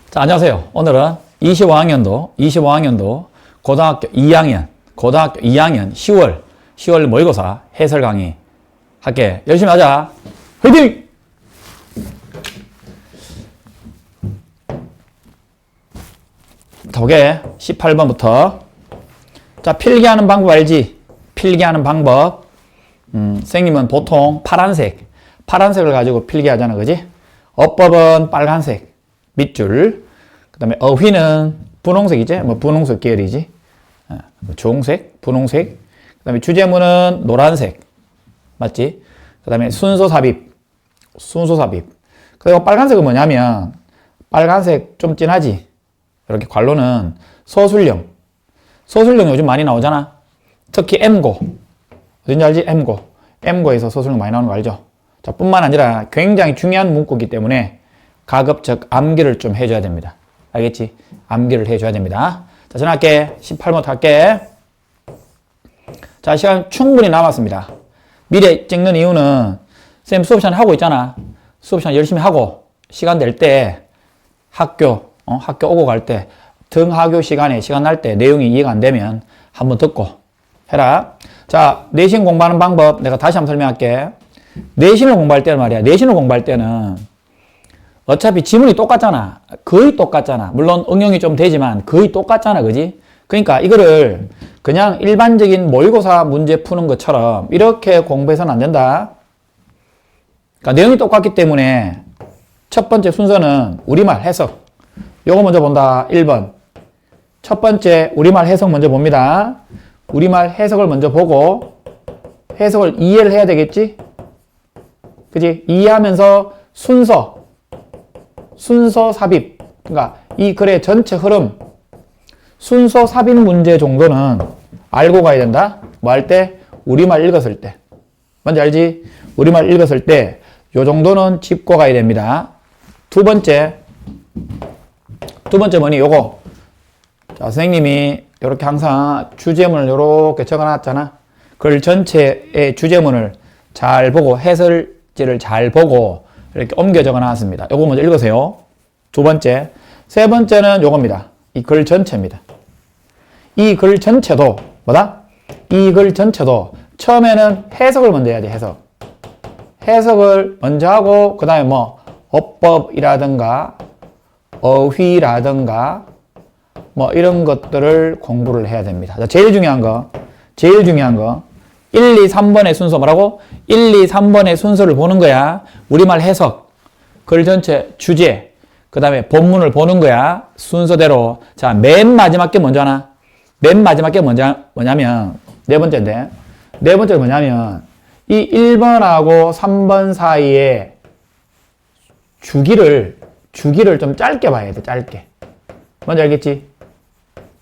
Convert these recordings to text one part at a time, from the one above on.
자, 안녕하세요. 오늘은 25학년도 고등학교 2학년 10월 모의고사 해설 강의 할게. 열심히 하자. 화이팅! 자, 보게. 18번부터. 자, 필기하는 방법 알지? 필기하는 방법. 선생님은 보통 파란색을 가지고 필기하잖아. 그지? 어법은 빨간색. 밑줄. 그 다음에 어휘는 분홍색이지? 분홍색 계열이지. 주홍색, 분홍색. 그 다음에 주제문은 노란색. 맞지? 그 다음에 순서 삽입. 그리고 빨간색은 뭐냐면, 빨간색 좀 진하지? 이렇게 관로는 서술형. 서술형 요즘 많이 나오잖아. 특히 M고. 어딘지 알지? M고에서 서술형 많이 나오는 거 알죠? 자, 뿐만 아니라 굉장히 중요한 문구이기 때문에 가급적 암기를 좀 해줘야 됩니다. 알겠지? 암기를 해줘야 됩니다. 자, 전화할게. 18번 할게. 자, 시간 충분히 남았습니다. 미리 찍는 이유는 쌤 수업 시간 하고 있잖아. 수업 시간 열심히 하고 시간 될 때 학교 오고 갈 때 등하교 시간에 시간 날 때 내용이 이해가 안 되면 한번 듣고 해라. 자, 내신 공부하는 방법 내가 다시 한번 설명할게. 내신을 공부할 때는 말이야. 내신을 공부할 때는 어차피 지문이 똑같잖아. 거의 똑같잖아. 물론 응용이 좀 되지만 거의 똑같잖아. 그지? 그러니까 이거를 그냥 일반적인 모의고사 문제 푸는 것처럼 이렇게 공부해서는 안 된다. 그러니까 내용이 똑같기 때문에 첫 번째 순서는 우리말 해석. 요거 먼저 본다. 1번. 첫 번째 우리말 해석 먼저 봅니다. 우리말 해석을 먼저 보고 해석을 이해를 해야 되겠지? 그지? 이해하면서 순서 삽입. 그러니까 이 글의 전체 흐름, 순서 삽입 문제 정도는 알고 가야 된다. 뭐 할 때? 우리말 읽었을 때. 뭔지 알지? 우리말 읽었을 때 요 정도는 짚고 가야 됩니다. 두 번째 뭐니? 요거. 자, 선생님이 이렇게 항상 주제문을 이렇게 적어놨잖아. 글 전체의 주제문을 잘 보고 해설지를 잘 보고 이렇게 옮겨 적어놨습니다. 요거 먼저 읽으세요. 두 번째. 세 번째는 요겁니다. 이 글 전체입니다. 이 글 전체도 뭐다? 이 글 전체도 처음에는 해석을 먼저 해야 돼. 해석을 먼저 하고 그 다음에 뭐 어법이라든가 어휘라든가 뭐 이런 것들을 공부를 해야 됩니다. 자, 제일 중요한 거 1, 2, 3번의 순서 뭐라고? 1, 2, 3번의 순서를 보는 거야. 우리말 해석, 글 전체 주제, 그 다음에 본문을 보는 거야. 순서대로. 자, 맨 마지막 게 먼저 하나? 맨 마지막 게 뭐냐면 네 번째인데, 네 번째는 뭐냐면 이 1번하고 3번 사이에 주기를 좀 짧게 봐야 돼. 짧게. 뭔지 알겠지?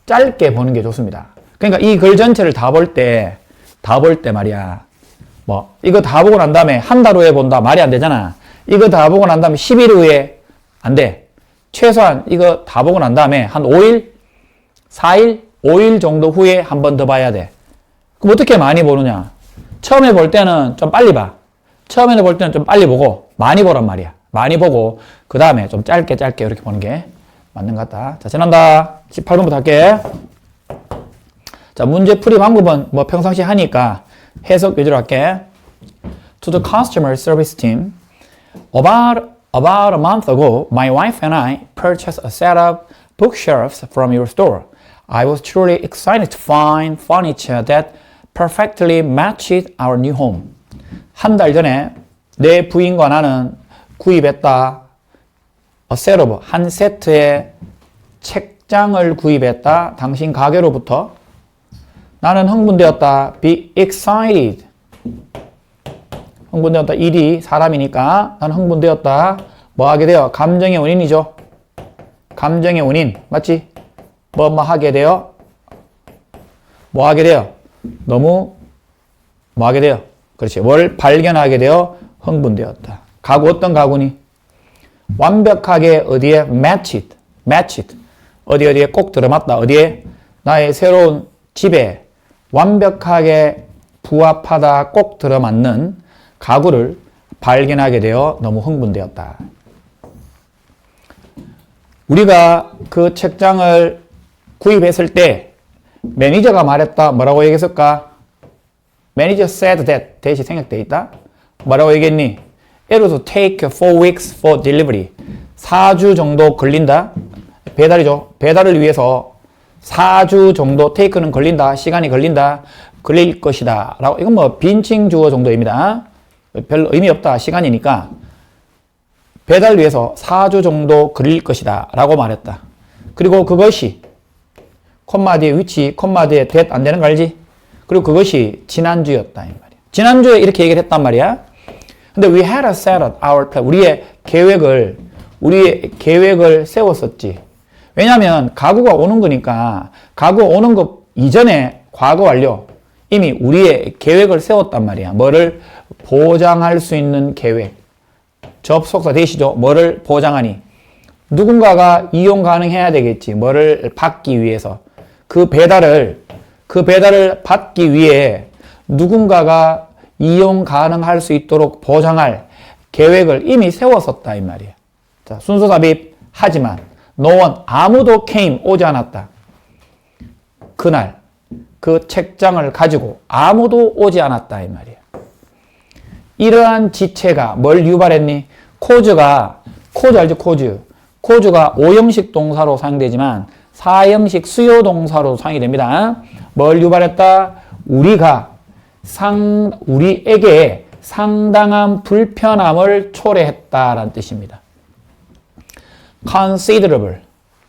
짧게 보는 게 좋습니다. 그러니까 이 글 전체를 다 볼 때 말이야. 뭐, 이거 다 보고 난 다음에 한 달 후에 본다. 말이 안 되잖아. 이거 다 보고 난 다음에 10일 후에 안 돼. 최소한 이거 다 보고 난 다음에 한 5일? 4일? 5일 정도 후에 한 번 더 봐야 돼. 그럼 어떻게 많이 보느냐? 처음에 볼 때는 좀 빨리 봐. 처음에 볼 때는 좀 빨리 보고 많이 보란 말이야. 많이 보고 그 다음에 좀 짧게 이렇게 보는 게 맞는 것 같다. 자, 지난다. 18번부터 할게. 자, 문제 풀이 방법은 뭐 평상시 하니까 해석 위주로 할게. To the customer service team, about a month ago, my wife and I purchased a set of bookshelves from your store. I was truly excited to find furniture that perfectly matched our new home. 한 달 전에 내 부인과 나는 구입했다. A set of, 한 세트의 책장을 구입했다. 당신 가게로부터. 나는 흥분되었다. Be excited. 흥분되었다. 일이 사람이니까 나는 흥분되었다. 뭐 하게 돼요? 감정의 원인이죠. 감정의 원인. 맞지? 뭐 하게 돼요? 뭐 하게 돼요? 너무 뭐 하게 돼요? 그렇지. 뭘 발견하게 돼요? 흥분되었다. 가구 어떤 가구니? 완벽하게 어디에? matched. 어디에 꼭 들어맞다. 어디에? 나의 새로운 집에 완벽하게 부합하다 꼭 들어맞는 가구를 발견하게 되어 너무 흥분되었다. 우리가 그 책장을 구입했을 때 매니저가 말했다. 뭐라고 얘기했을까? 매니저 said that. 대시 생략되어 있다. 뭐라고 얘기했니? It will take 4 weeks for delivery. 4주 정도 걸린다. 배달이죠. 배달을 위해서 4주 정도 take는 걸린다. 시간이 걸린다. 걸릴 것이다. 라고. 이건 뭐 빈칭 주어 정도입니다. 별로 의미 없다. 시간이니까. 배달 위해서 4주 정도 걸릴 것이다. 라고 말했다. 그리고 그것이 콤마 뒤에 위치, 콤마 뒤에 that 안 되는 거 알지? 그리고 그것이 지난주였다. 이 말이야. 지난주에 이렇게 얘기를 했단 말이야. 근데 we had set our plan. 우리의 계획을 세웠었지. 왜냐하면 가구가 오는 거니까 가구 오는 것 이전에 과거 완료. 이미 우리의 계획을 세웠단 말이야. 뭐를 보장할 수 있는 계획. 접속사 되시죠? 뭐를 보장하니? 누군가가 이용 가능해야 되겠지. 뭐를 받기 위해서. 그 배달을 받기 위해 누군가가 이용 가능할 수 있도록 보장할 계획을 이미 세웠었다. 이 말이야. 자, 순서 삽입. 하지만 no one, 아무도 오지 않았다. 그날 그 책장을 가지고 아무도 오지 않았다. 이 말이야. 이러한 지체가 뭘 유발했니? 코즈 알죠? 코즈가 5형식 동사로 사용되지만 4형식 수요 동사로 사용이 됩니다. 뭘 유발했다? 우리에게 상당한 불편함을 초래했다라는 뜻입니다. considerable.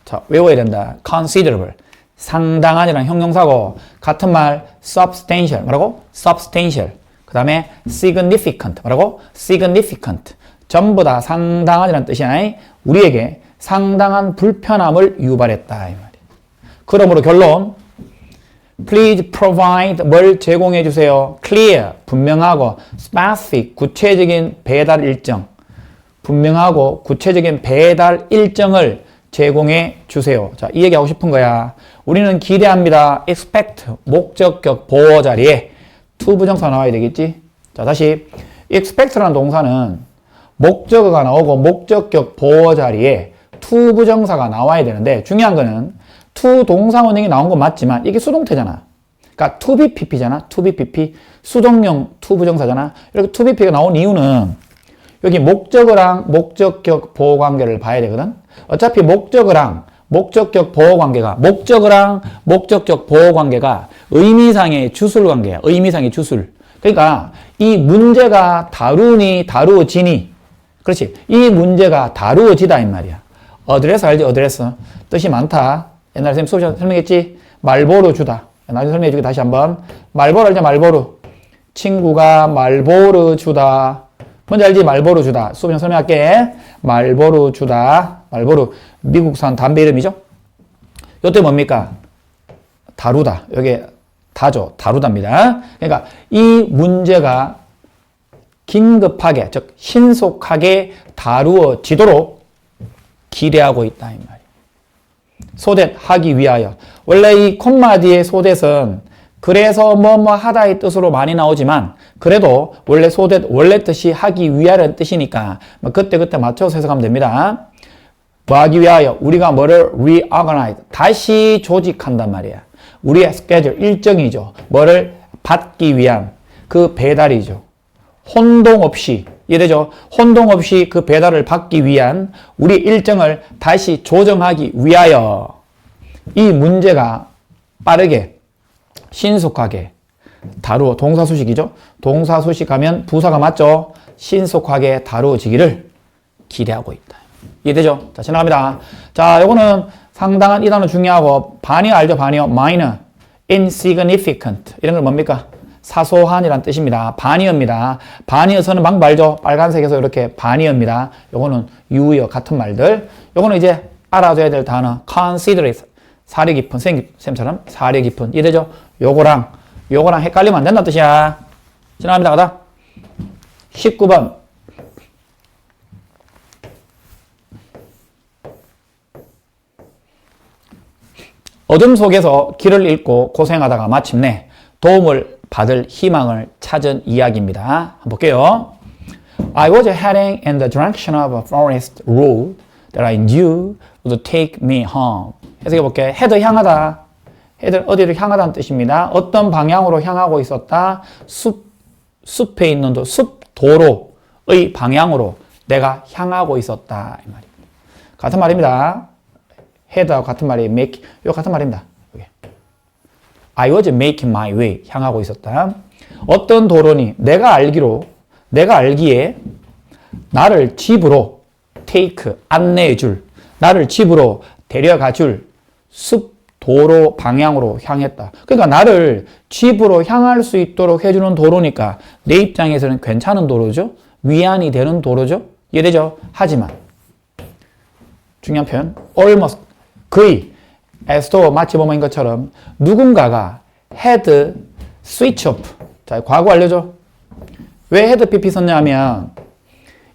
자, 외워야 된다. considerable. 상당한이라는 형용사고 같은 말 substantial. 뭐라고? substantial. 그 다음에 significant. 뭐라고? significant. 전부 다 상당한이라는 뜻이야. 우리에게 상당한 불편함을 유발했다. 이 말이야. 그러므로 결론. Please provide 뭘 제공해 주세요. Clear, 분명하고 specific, 구체적인 배달 일정. 분명하고 구체적인 배달 일정을 제공해 주세요. 자, 이 얘기하고 싶은 거야. 우리는 기대합니다. expect, 목적격 보호 자리에 to 부정사 나와야 되겠지? 자, 다시 expect라는 동사는 목적어가 나오고 목적격 보호 자리에 to 부정사가 나와야 되는데 중요한 거는 to 동사 원형이 나온 건 맞지만 이게 수동태잖아. 그러니까 to be pp잖아. to be pp. 수동용 to 부정사잖아. 이렇게 to be pp가 나온 이유는 여기 목적어랑 목적격 보호 관계를 봐야 되거든. 어차피 목적어랑 목적격 보호 관계가 의미상의 주술 관계야. 의미상의 주술. 그러니까 이 문제가 다루어지니. 그렇지. 이 문제가 다루어지다 이 말이야. 어드레스 알지? 어드레스. 뜻이 많다. 옛날에 선생님 수업에서 설명했지? 말보루 주다. 나중에 설명해주게 다시 한번. 말보루 알죠? 말보루. 친구가 말보루 주다. 뭔지 알지? 말보루 주다. 수업에서 설명할게. 말보루 주다. 말보루. 미국산 담배 이름이죠? 요때 뭡니까? 다루다. 여기 다죠. 다루답니다. 그러니까 이 문제가 긴급하게, 즉 신속하게 다루어지도록 기대하고 있다 이 말이에요. so that 하기 위하여. 원래 이 콤마 뒤에 so that은 그래서 뭐뭐 하다의 뜻으로 많이 나오지만 그래도 원래 so that 원래 뜻이 하기 위하여는 뜻이니까 그때그때 맞춰서 해석하면 됩니다. 뭐 하기 위하여? 우리가 뭐를 reorganize, 다시 조직한단 말이야. 우리의 schedule, 일정이죠. 뭐를 받기 위한 그 배달이죠. 혼동 없이, 이해되죠? 혼동 없이 그 배달을 받기 위한 우리 일정을 다시 조정하기 위하여 이 문제가 빠르게, 신속하게 동사수식이죠? 동사수식하면 부사가 맞죠? 신속하게 다루어지기를 기대하고 있다. 이해되죠? 자, 지나갑니다. 자, 요거는 상당한 이 단어 중요하고, 반이 알죠? 반이요. minor, insignificant. 이런 건 뭡니까? 사소한이란 뜻입니다. 반이어입니다. 반이어서는 방법 알죠? 빨간색에서 이렇게 반이어입니다. 요거는 유의어 같은 말들. 요거는 이제 알아둬야 될 단어 considerate, 사려 깊은, 쌤처럼 사려 깊은. 이해되죠? 요거랑 헷갈리면 안 된다는 뜻이야. 지나갑니다. 가다. 19번. 어둠 속에서 길을 잃고 고생하다가 마침내 도움을 받을 희망을 찾은 이야기입니다. 한번 볼게요. I was heading in the direction of a forest road. that I knew would take me home. 해석해 볼게. head 향하다. head 어디를 향하다는 뜻입니다. 어떤 방향으로 향하고 있었다. 숲에 있는 도로의 방향으로 내가 향하고 있었다. 이 말입니다. 같은 말입니다. head하고 같은 말이 make, 이거 같은 말입니다. 여기. I was making my way. 향하고 있었다. 어떤 도로니 내가 알기에 나를 집으로 take, 안내해줄, 나를 집으로 데려가줄 숲 도로 방향으로 향했다. 그러니까 나를 집으로 향할 수 있도록 해주는 도로니까 내 입장에서는 괜찮은 도로죠. 위안이 되는 도로죠. 이해되죠? 하지만 중요한 표현 almost, 거의 as-though 마치 뭐뭐인 것처럼 누군가가 had switch off. 자, 과거 알려줘. 왜 had pp 썼냐면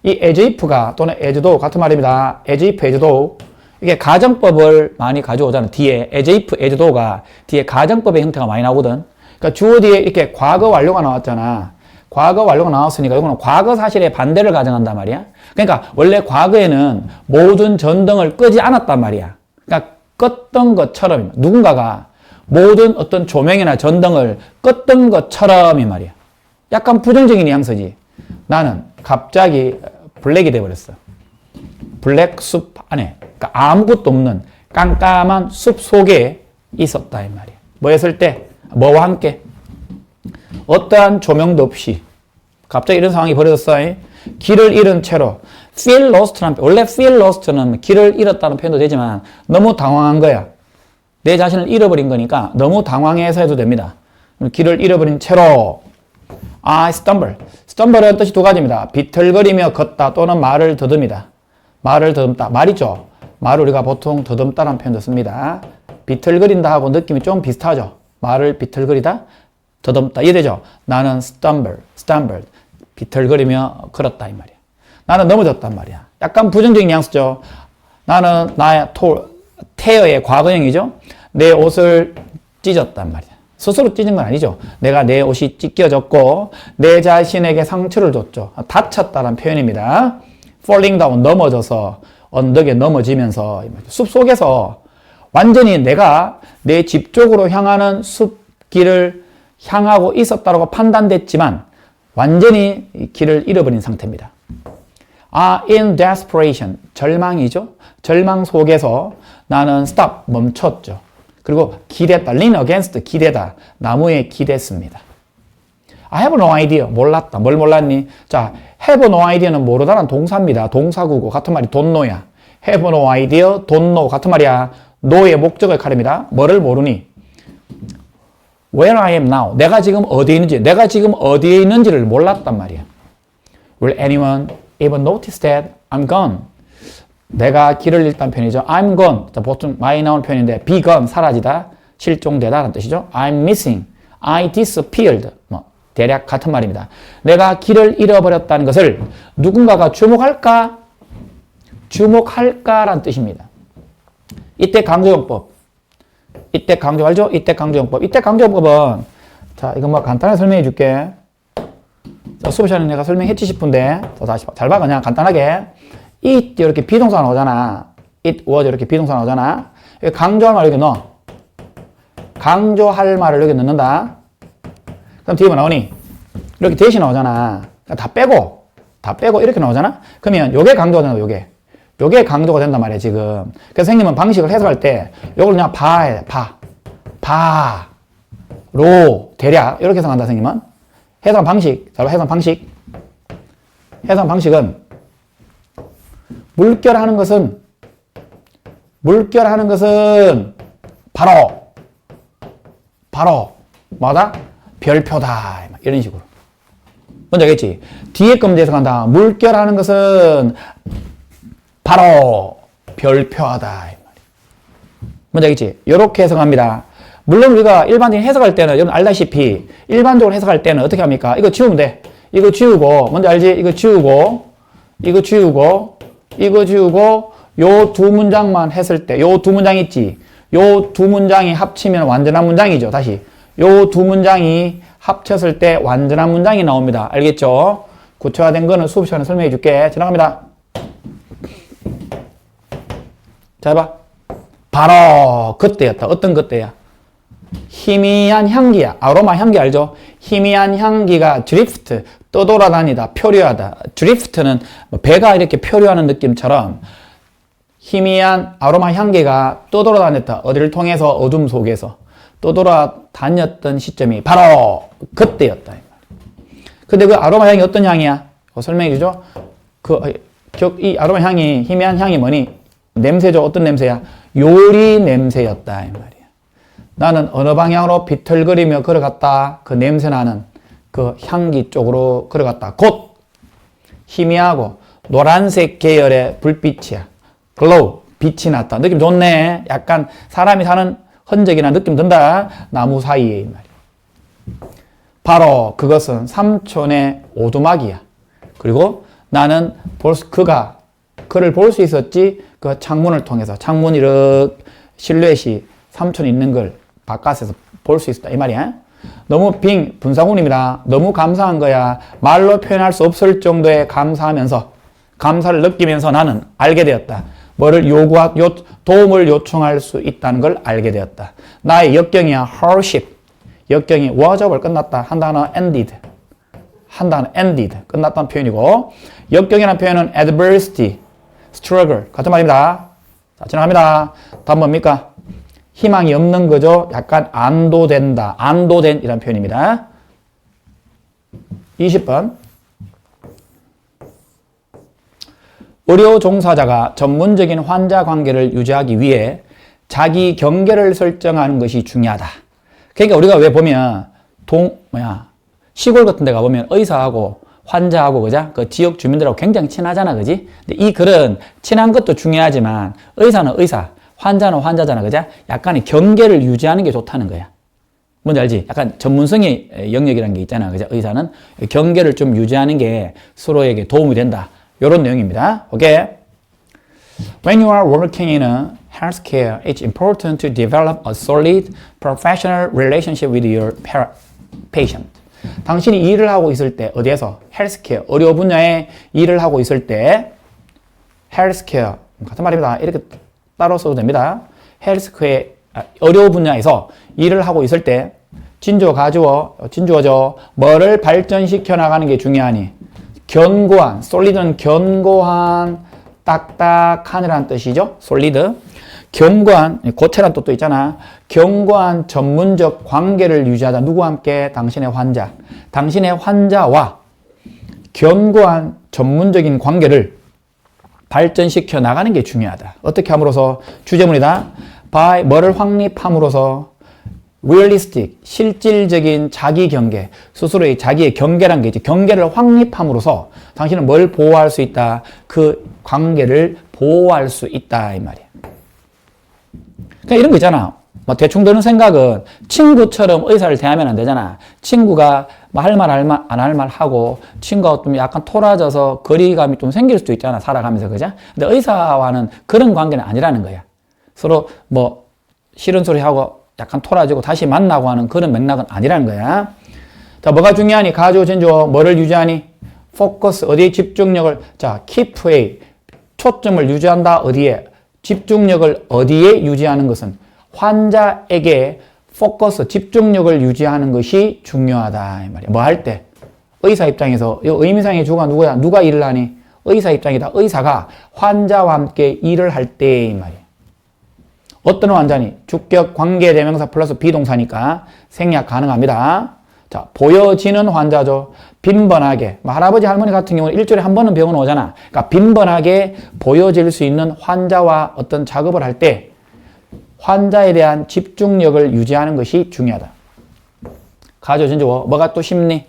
이 as if가 또는 as though 같은 말입니다. as if, as though 이게 가정법을 많이 가져오잖아. 뒤에 as if, as though가 뒤에 가정법의 형태가 많이 나오거든. 그러니까 주어 뒤에 이렇게 과거 완료가 나왔잖아. 과거 완료가 나왔으니까 이거는 과거 사실의 반대를 가정한단 말이야. 그러니까 원래 과거에는 모든 전등을 끄지 않았단 말이야. 그러니까 껐던 것처럼 누군가가 모든 어떤 조명이나 전등을 껐던 것처럼 이 말이야. 약간 부정적인 뉘앙스지. 나는 갑자기 블랙이 돼버렸어. 블랙 숲 안에, 그러니까 아무것도 없는 깜깜한 숲 속에 있었다 이 말이야. 뭐 했을 때? 뭐와 함께? 어떠한 조명도 없이 갑자기 이런 상황이 벌어졌어. 길을 잃은 채로 feel lost라는, 원래 feel lost는 길을 잃었다는 표현도 되지만 너무 당황한 거야. 내 자신을 잃어버린 거니까 너무 당황해서 해도 됩니다. 길을 잃어버린 채로 I stumble. stumble은 뜻이 두 가지입니다. 비틀거리며 걷다 또는 말을 더듬이다. 말을 더듬다. 말이죠. 말을 우리가 보통 더듬다라는 표현도 씁니다. 비틀거린다 하고 느낌이 좀 비슷하죠. 말을 비틀거리다, 더듬다. 이해되죠? 나는 stumbled. 비틀거리며 걸었다 이 말이야. 나는 넘어졌단 말이야. 약간 부정적인 뉘앙스죠. 나는 나의 태어의 과거형이죠. 내 옷을 찢었단 말이야. 스스로 찢은 건 아니죠. 내가 내 옷이 찢겨졌고 내 자신에게 상처를 줬죠. 다쳤다는 표현입니다. falling down, 넘어져서 언덕에 넘어지면서 숲속에서 완전히 내가 내 집 쪽으로 향하는 숲길을 향하고 있었다고 판단됐지만 완전히 길을 잃어버린 상태입니다. in desperation, 절망이죠. 절망 속에서 나는 stop, 멈췄죠. 그리고 기댔다, lean against, 기대다, 나무에 기댔습니다. I have no idea, 몰랐다. 뭘 몰랐니? 자, have no idea는 모르다는 동사입니다. 동사구고 같은 말이 don't know야. have no idea, don't know 같은 말이야. know의 목적을 가립니다. 뭐를 모르니? Where I am now, 내가 지금 어디에 있는지를 몰랐단 말이야. Will anyone even notice that I'm gone? 내가 길을 잃다는 표현이죠. I'm gone. 보통 많이 나오는 표현인데 be gone, 사라지다, 실종되다 라는 뜻이죠. I'm missing, I disappeared. 대략 같은 말입니다. 내가 길을 잃어버렸다는 것을 누군가가 주목할까? 주목할까라는 뜻입니다. 이때 강조용법. 이때 강조 알죠? 이때 강조용법. 이때 강조용법은 자, 이거 뭐 간단하게 설명해 줄게. 자, 수업 시간에 내가 설명했지 싶은데 다시 잘 봐. 그냥 간단하게 it 이렇게 비동사 나오잖아. it was 이렇게 비동사 나오잖아. 강조할 말을 여기 넣어. 강조할 말을 여기 넣는다. 그럼 뒤에 뭐 나오니? 이렇게 대시 나오잖아. 다 빼고 이렇게 나오잖아. 그러면 요게 강조가 된다. 요게 강조가 된단 말이야 지금. 그래서 선생님은 방식을 해석할 때 요걸 그냥 로 대략 이렇게 해석한다. 선생님은 해석 방식. 자, 해석 방식은 물결하는 것은 바로 뭐다? 별표다. 이런 식으로. 뭔지 알겠지? 뒤에 거 먼저 해석한다. 물결하는 것은 바로 별표하다. 뭔지 알겠지? 이렇게 해석합니다. 물론 우리가 일반적인 해석할 때는 여러분 알다시피 일반적으로 해석할 때는 어떻게 합니까? 이거 지우면 돼. 이거 지우고 뭔지 알지? 이거 지우고 요 두 문장만 했을 때 요 두 문장 있지? 요 두 문장이 합치면 완전한 문장이죠. 다시 요 두 문장이 합쳤을 때 완전한 문장이 나옵니다. 알겠죠? 구체화된 거는 수업 시간에 설명해 줄게. 지나갑니다. 자, 해봐. 바로 그때였다. 어떤 그때야? 희미한 향기야. 아로마 향기 알죠? 희미한 향기가 드리프트, 떠돌아다니다, 표류하다. 드리프트는 배가 이렇게 표류하는 느낌처럼 희미한 아로마 향기가 떠돌아다녔다. 어디를 통해서? 어둠 속에서 떠돌아다녔던 시점이 바로 그때였다. 근데 그 아로마 향이 어떤 향이야? 설명해 주죠. 이 아로마 향이, 희미한 향이 뭐니? 냄새죠. 어떤 냄새야? 요리 냄새였다. 이 말이야. 나는 어느 방향으로 비틀거리며 걸어갔다. 그 냄새 나는 그 향기 쪽으로 걸어갔다. 곧 희미하고 노란색 계열의 불빛이야. 글로우, 빛이 났다. 느낌 좋네. 약간 사람이 사는 흔적이나 느낌 든다. 나무 사이에 이 말이야. 바로 그것은 삼촌의 오두막이야. 그리고 나는 그를 볼 수 있었지. 그 창문을 통해서. 창문 이렇게 실루엣이 삼촌이 있는 걸 바깥에서 볼 수 있었다. 이 말이야. 너무 분사구님이다. 너무 감사한 거야. 말로 표현할 수 없을 정도의 감사하면서, 감사를 느끼면서 나는 알게 되었다. 도움을 요청할 수 있다는 걸 알게 되었다. 나의 역경이야. hardship. 역경이 wasup을 끝났다. 한 단어 ended. 끝났다는 표현이고, 역경이라는 표현은 adversity, struggle. 같은 말입니다. 자, 지나갑니다. 다음 뭡니까? 희망이 없는 거죠. 약간 안도된다. 안도된 이란 표현입니다. 20번. 의료 종사자가 전문적인 환자 관계를 유지하기 위해 자기 경계를 설정하는 것이 중요하다. 그러니까 우리가 왜 보면 시골 같은 데 가보면 의사하고 환자하고 그죠? 그 지역 주민들하고 굉장히 친하잖아. 그지? 근데 이 글은 친한 것도 중요하지만 의사는 의사, 환자는 환자잖아. 그죠? 약간의 경계를 유지하는 게 좋다는 거야. 뭔지 알지? 약간 전문성의 영역이라는 게 있잖아. 그죠? 의사는 경계를 좀 유지하는 게 서로에게 도움이 된다. 이런 내용입니다. 오케이? When you are working in a healthcare, it's important to develop a solid professional relationship with your patient. 당신이 일을 하고 있을 때, 어디에서? 헬스케어, 의료 분야에 일을 하고 있을 때, 헬스케어, 같은 말입니다. 이렇게 따로 써도 됩니다. 헬스케어, 의료 분야에서 일을 하고 있을 때, 진주어죠. 뭐를 발전시켜 나가는 게 중요하니? 견고한, 솔리드는 견고한, 딱딱한이라는 뜻이죠. 솔리드. 견고한, 고체란 뜻도 있잖아. 견고한 전문적 관계를 유지하다. 누구와 함께? 당신의 환자. 당신의 환자와 견고한 전문적인 관계를 발전시켜 나가는 게 중요하다. 어떻게 함으로써? 주제문이다. by 뭐를 확립함으로써? realistic, 실질적인 자기 경계, 스스로의 자기의 경계란 게 있지. 경계를 확립함으로써 당신은 뭘 보호할 수 있다? 그 관계를 보호할 수 있다. 이 말이야. 그러니까 이런 거 있잖아. 대충 드는 생각은 친구처럼 의사를 대하면 안 되잖아. 친구가 할 말 안 할 말 하고 친구가 좀 약간 토라져서 거리감이 좀 생길 수도 있잖아. 살아가면서. 그죠? 근데 의사와는 그런 관계는 아니라는 거야. 서로 싫은 소리 하고 약간 토라지고 다시 만나고 하는 그런 맥락은 아니라는 거야. 자, 뭐가 중요하니? 가조, 진주어, 뭐를 유지하니? 포커스, 어디에 집중력을? 자, keep에 초점을 유지한다. 어디에? 집중력을 어디에 유지하는 것은? 환자에게 포커스, 집중력을 유지하는 것이 중요하다. 이 말이야. 뭐 할 때? 의사 입장에서, 이 의미상의 주가 누구야? 누가 일을 하니? 의사 입장이다. 의사가 환자와 함께 일을 할 때, 이 말이야. 어떤 환자니? 주격 관계대명사 플러스 비동사니까 생략 가능합니다. 자, 보여지는 환자죠. 빈번하게. 할아버지, 할머니 같은 경우는 일주일에 한 번은 병원 오잖아. 그러니까 빈번하게 보여질 수 있는 환자와 어떤 작업을 할 때 환자에 대한 집중력을 유지하는 것이 중요하다. 가조, 진주어. 뭐가 또 쉽니?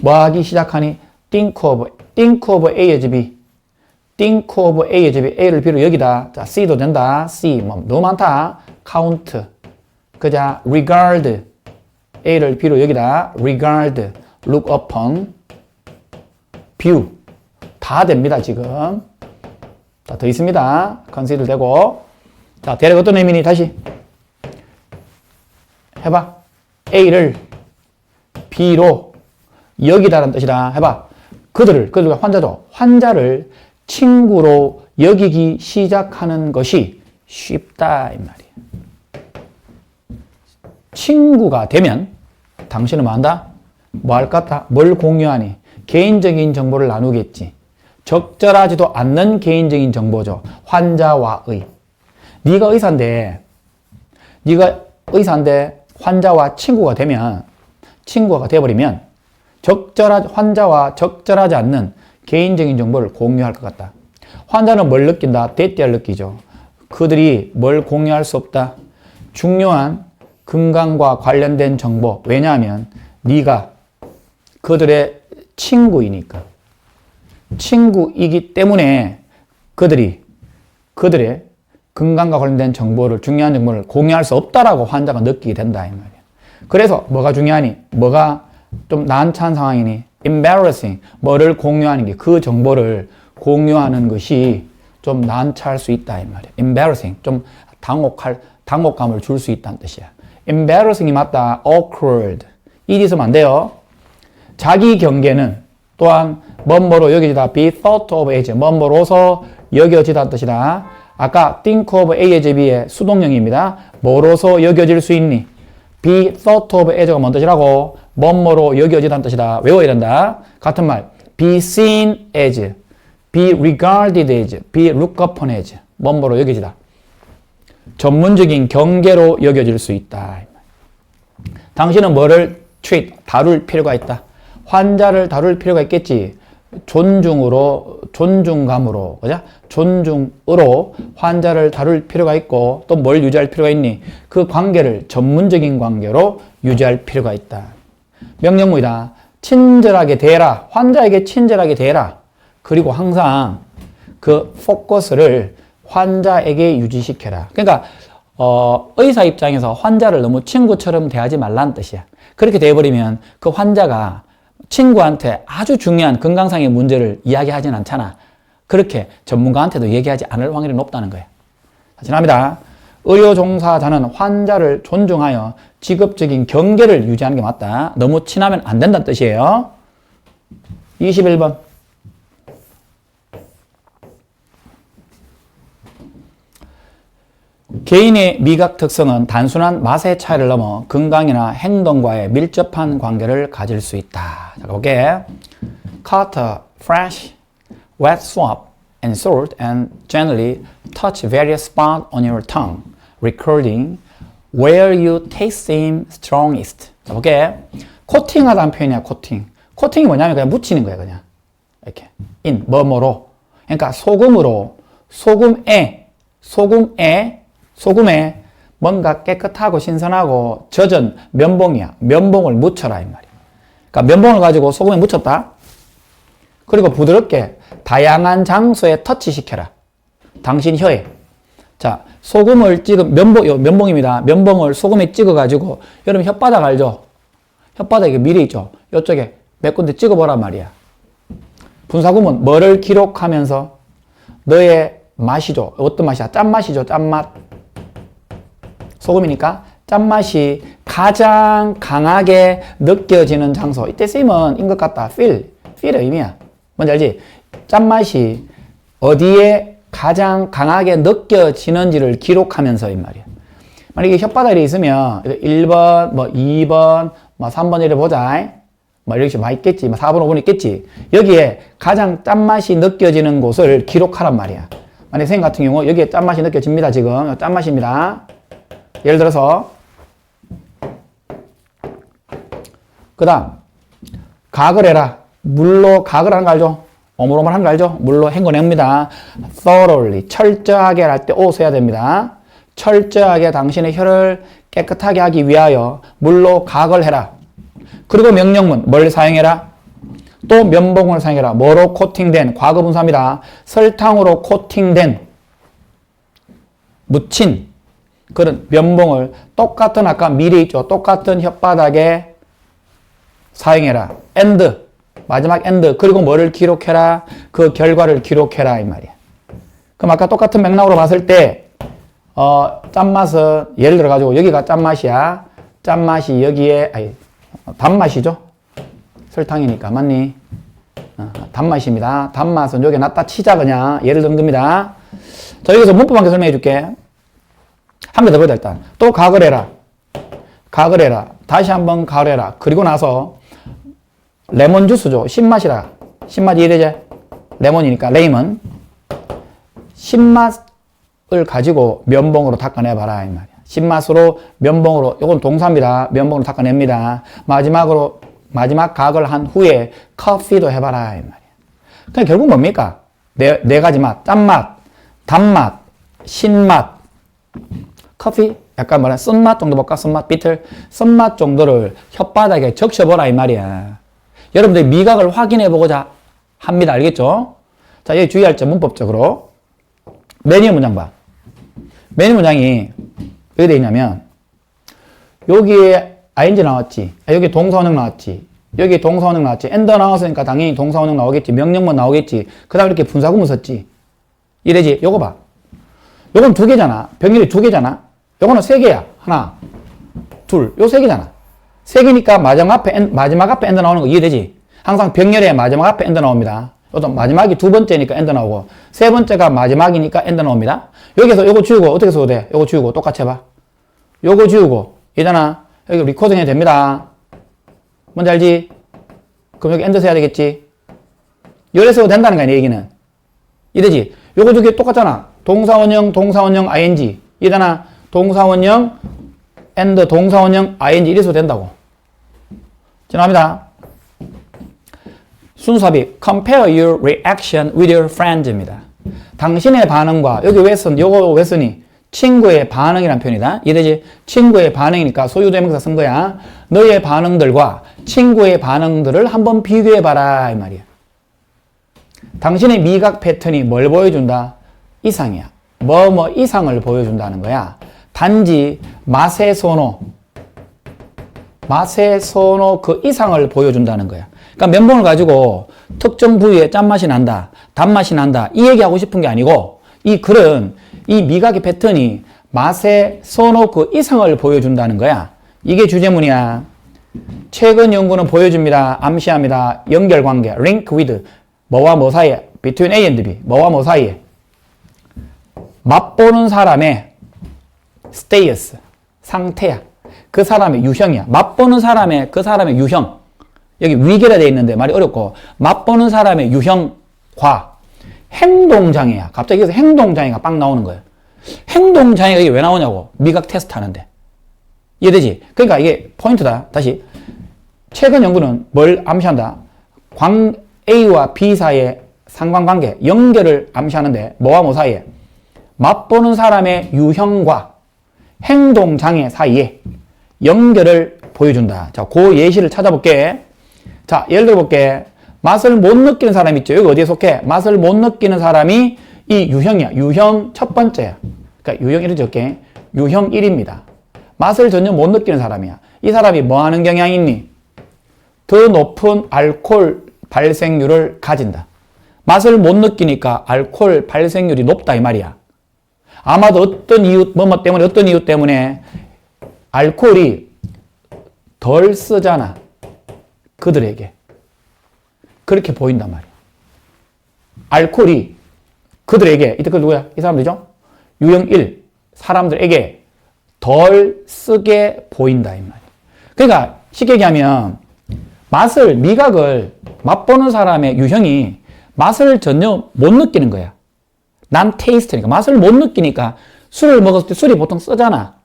뭐 하기 시작하니? think of A의 B. think of A의 집, A를 B로 여기다. 자, C도 된다. C. 너무 많다. count. 그자, regard. A를 B로 여기다. regard. look upon. view. 다 됩니다, 지금. 자, 더 있습니다. consider 되고. 자, 대략 어떤 의미니? 다시. 해봐. A를 B로 여기다라는 뜻이다. 해봐. 그들과 환자죠. 환자를 친구로 여기기 시작하는 것이 쉽다 이 말이야. 친구가 되면 당신은 뭐 한다? 뭐 할 것 같다? 뭘 공유하니? 개인적인 정보를 나누겠지. 적절하지도 않는 개인적인 정보죠. 환자와의. 네가 의사인데 환자와 친구가 돼버리면 환자와 적절하지 않는 개인적인 정보를 공유할 것 같다. 환자는 뭘 느낀다? 대띠를 느끼죠. 그들이 뭘 공유할 수 없다? 중요한 건강과 관련된 정보. 왜냐하면 네가 그들의 친구이니까. 친구이기 때문에 그들의 건강과 관련된 중요한 정보를 공유할 수 없다라고 환자가 느끼게 된다 이 말이야. 그래서 뭐가 중요하니? 뭐가 좀 난처한 상황이니? embarrassing. 뭐를 공유하는 게 그 정보를 공유하는 것이 좀 난처할 수 있다 이 말이야. embarrassing. 좀 당혹감을 줄 수 있다는 뜻이야. embarrassing이 맞다. awkward. 이 있으면 안 돼요. 자기 경계는 또한 뭐뭐로 여겨지다. be thought of as. 뭐뭐로서 여겨지다는 뜻이다. 아까 think of A의 제비의 수동형입니다. 뭐로서 여겨질 수 있니? be thought of as가 뭔 뜻이라고? 뭐뭐로 여겨지다는 뜻이다. 외워야 된다. 같은 말. be seen as, be regarded as, be looked upon as. 뭐뭐로 여겨지다. 전문적인 경계로 여겨질 수 있다. 당신은 뭐를 다룰 필요가 있다. 환자를 다룰 필요가 있겠지. 존중감으로, 그죠? 존중으로 환자를 다룰 필요가 있고, 또 뭘 유지할 필요가 있니? 그 관계를 전문적인 관계로 유지할 필요가 있다. 명령문이다. 친절하게 대해라. 환자에게 친절하게 대해라. 그리고 항상 그 포커스를 환자에게 유지시켜라. 그러니까, 의사 입장에서 환자를 너무 친구처럼 대하지 말라는 뜻이야. 그렇게 돼버리면 그 환자가 친구한테 아주 중요한 건강상의 문제를 이야기하진 않잖아. 그렇게 전문가한테도 얘기하지 않을 확률이 높다는 거예요. 지납니다. 의료 종사자는 환자를 존중하여 직업적인 경계를 유지하는 게 맞다. 너무 친하면 안 된다는 뜻이에요. 21번. 개인의 미각 특성은 단순한 맛의 차이를 넘어 건강이나 행동과의 밀접한 관계를 가질 수 있다. 자, 볼게. Cut, fresh, wet swab, and salt, and gently touch various spots on your tongue, recording where you taste them strongest. 자, 볼게. 코팅하다는 표현이야, 코팅. 코팅이 뭐냐면 그냥 묻히는 거야, 그냥. 이렇게. 뭐뭐로. 그러니까 소금에 뭔가 깨끗하고 신선하고 젖은 면봉이야. 면봉을 묻혀라 이 말이야. 그러니까 면봉을 가지고 소금에 묻혔다. 그리고 부드럽게 다양한 장소에 터치시켜라. 당신 혀에. 자, 소금을 찍은 면봉입니다. 면봉을 소금에 찍어가지고 여러분 혓바닥 알죠? 혓바닥에 미리 있죠? 이쪽에 몇 군데 찍어보란 말이야. 분사구문 뭐를 기록하면서 너의 맛이죠. 어떤 맛이야? 짠맛이죠. 짠맛. 소금이니까 짠맛이 가장 강하게 느껴지는 장소. 이때 쓰임은 인 것 같다. feel의 의미야. 뭔지 알지? 짠맛이 어디에 가장 강하게 느껴지는지를 기록하면서 이 말이야. 만약에 혓바닥에 있으면 1번, 2번, 3번 이래 보자. 이렇게 많이 있겠지. 4번, 5번 있겠지. 여기에 가장 짠맛이 느껴지는 곳을 기록하란 말이야. 만약에 선생님 같은 경우 여기에 짠맛이 느껴집니다. 지금 짠맛입니다. 예를 들어서 그 다음 각을 해라. 물로 각을 하는 거 알죠? 오물오물 하는 거 알죠? 물로 헹궈냅니다. thoroughly 철저하게 할 때 O 써야 됩니다. 철저하게 당신의 혀를 깨끗하게 하기 위하여 물로 각을 해라. 그리고 명령문 뭘 사용해라? 또 면봉을 사용해라. 뭐로 코팅된 과거분사입니다. 설탕으로 코팅된 묻힌 그런 면봉을 똑같은 아까 미리 있죠. 똑같은 혓바닥에 사용해라. and 마지막 and 그리고 뭐를 기록해라? 그 결과를 기록해라 이 말이야. 그럼 아까 똑같은 맥락으로 봤을 때 짠맛은 예를 들어 가지고 여기가 짠맛이야. 짠맛이 여기에 단맛이죠. 설탕이니까 맞니? 단맛입니다. 단맛은 여기 놨다 치자 그냥 예를 든 겁니다. 자 여기서 문법 한 개 설명해 줄게. 한 개 더 보자, 일단. 또 가글 해라. 가글 해라. 다시 한번 가글 해라. 그리고 나서 레몬 주스죠. 신맛이라. 신맛 이해되지? 레몬이니까 레이먼. 신맛을 가지고 면봉으로 닦아내봐라 이 말이야. 신맛으로 면봉으로, 요건 동사입니다. 면봉으로 닦아냅니다. 마지막 각을 한 후에 커피도 해봐라 이 말이야. 그냥 결국 뭡니까? 네 가지 맛. 짠맛, 단맛, 신맛, 커피, 약간 뭐라 쓴맛 정도 볼까? 쓴맛, 비틀, 쓴맛 정도를 혓바닥에 적셔보라 이 말이야. 여러분들 미각을 확인해보고자 합니다. 알겠죠? 자, 여기 주의할 점 문법적으로. 메뉴 문장 봐. 메뉴 문장이 어디 돼 있냐면, 여기에 ing 나왔지. 여기 동사원형 나왔지. 여기 동사원형 나왔지. 엔더 나왔으니까 당연히 동사원형 나오겠지. 명령문 나오겠지. 그 다음에 이렇게 분사구문 썼지. 이래지. 요거 봐. 요건 두 개잖아. 병렬이 두 개잖아. 요거는 세 개야. 하나, 둘. 요 세 개잖아. 세 개니까 마지막 앞에 엔더 나오는 거 이해되지? 항상 병렬의 마지막 앞에 엔더 나옵니다. 요도 마지막이 두 번째니까 엔더 나오고, 세 번째가 마지막이니까 엔더 나옵니다. 여기서 요거 지우고, 어떻게 써도 돼? 요거 지우고, 똑같이 해봐. 요거 지우고, 이잖아. 여기 리코딩 해도 됩니다. 뭔지 알지? 그럼 여기 엔더 써야 되겠지? 열에 써도 된다는 거야, 이 얘기는. 이래지? 요거 두 개 똑같잖아. 동사원형, ing. 이잖아. 동사원형, 엔더, 동사원형, ing. 이래 써도 된다고. 지나갑니다. 순수합의 compare your reaction with your friends입니다. 당신의 반응과, 여기 왜 쓴, 요거 왜 쓰니? 친구의 반응이란 표현이다. 이래지? 친구의 반응이니까 소유대명사 쓴 거야. 너의 반응들과 친구의 반응들을 한번 비교해봐라 이 말이야. 당신의 미각 패턴이 뭘 보여준다? 이상이야. 뭐 이상을 보여준다는 거야. 단지 맛의 선호 그 이상을 보여준다는 거야. 그러니까 면봉을 가지고 특정 부위에 짠맛이 난다, 단맛이 난다 이 얘기하고 싶은 게 아니고, 이 글은 이 미각의 패턴이 맛의 선호 그 이상을 보여준다는 거야. 이게 주제문이야. 최근 연구는 보여줍니다. 암시합니다. 연결관계 link with 뭐와 뭐 사이에, between A and B 뭐와 뭐 사이에, 맛보는 사람의 status 상태야. 그 사람의 유형이야. 맛보는 사람의 그 사람의 유형. 여기 위계라 되어 있는데 말이 어렵고, 맛보는 사람의 유형과 행동장애야. 갑자기 여기서 행동장애가 빵 나오는 거예요. 행동장애가 이게 왜 나오냐고. 미각 테스트 하는데. 이해되지? 그러니까 이게 포인트다. 다시. 최근 연구는 뭘 암시한다? A와 B 사이의 상관관계, 연결을 암시하는데 뭐와 뭐 사이에? 맛보는 사람의 유형과 행동장애 사이에 연결을 보여준다. 자, 그 예시를 찾아볼게. 자, 예를 들어볼게. 맛을 못 느끼는 사람 있죠? 여기 어디에 속해? 맛을 못 느끼는 사람이 이 유형이야. 유형 첫 번째야. 그러니까 유형 1을 적게. 유형 1입니다. 맛을 전혀 못 느끼는 사람이야. 이 사람이 뭐 하는 경향이 있니? 더 높은 알코올 발생률을 가진다. 맛을 못 느끼니까 알코올 발생률이 높다 이 말이야. 아마도 어떤 이유 때문에 알코올이 덜 쓰잖아. 그들에게. 그렇게 보인단 말이야. 알코올이 그들에게, 이때 그 누구야? 이 사람들이죠? 유형 1, 사람들에게 덜 쓰게 보인다, 이 말이야. 그러니까 쉽게 얘기하면 미각을 맛보는 사람의 유형이 맛을 전혀 못 느끼는 거야. 난 테이스트니까. 맛을 못 느끼니까 술을 먹었을 때 술이 보통 쓰잖아.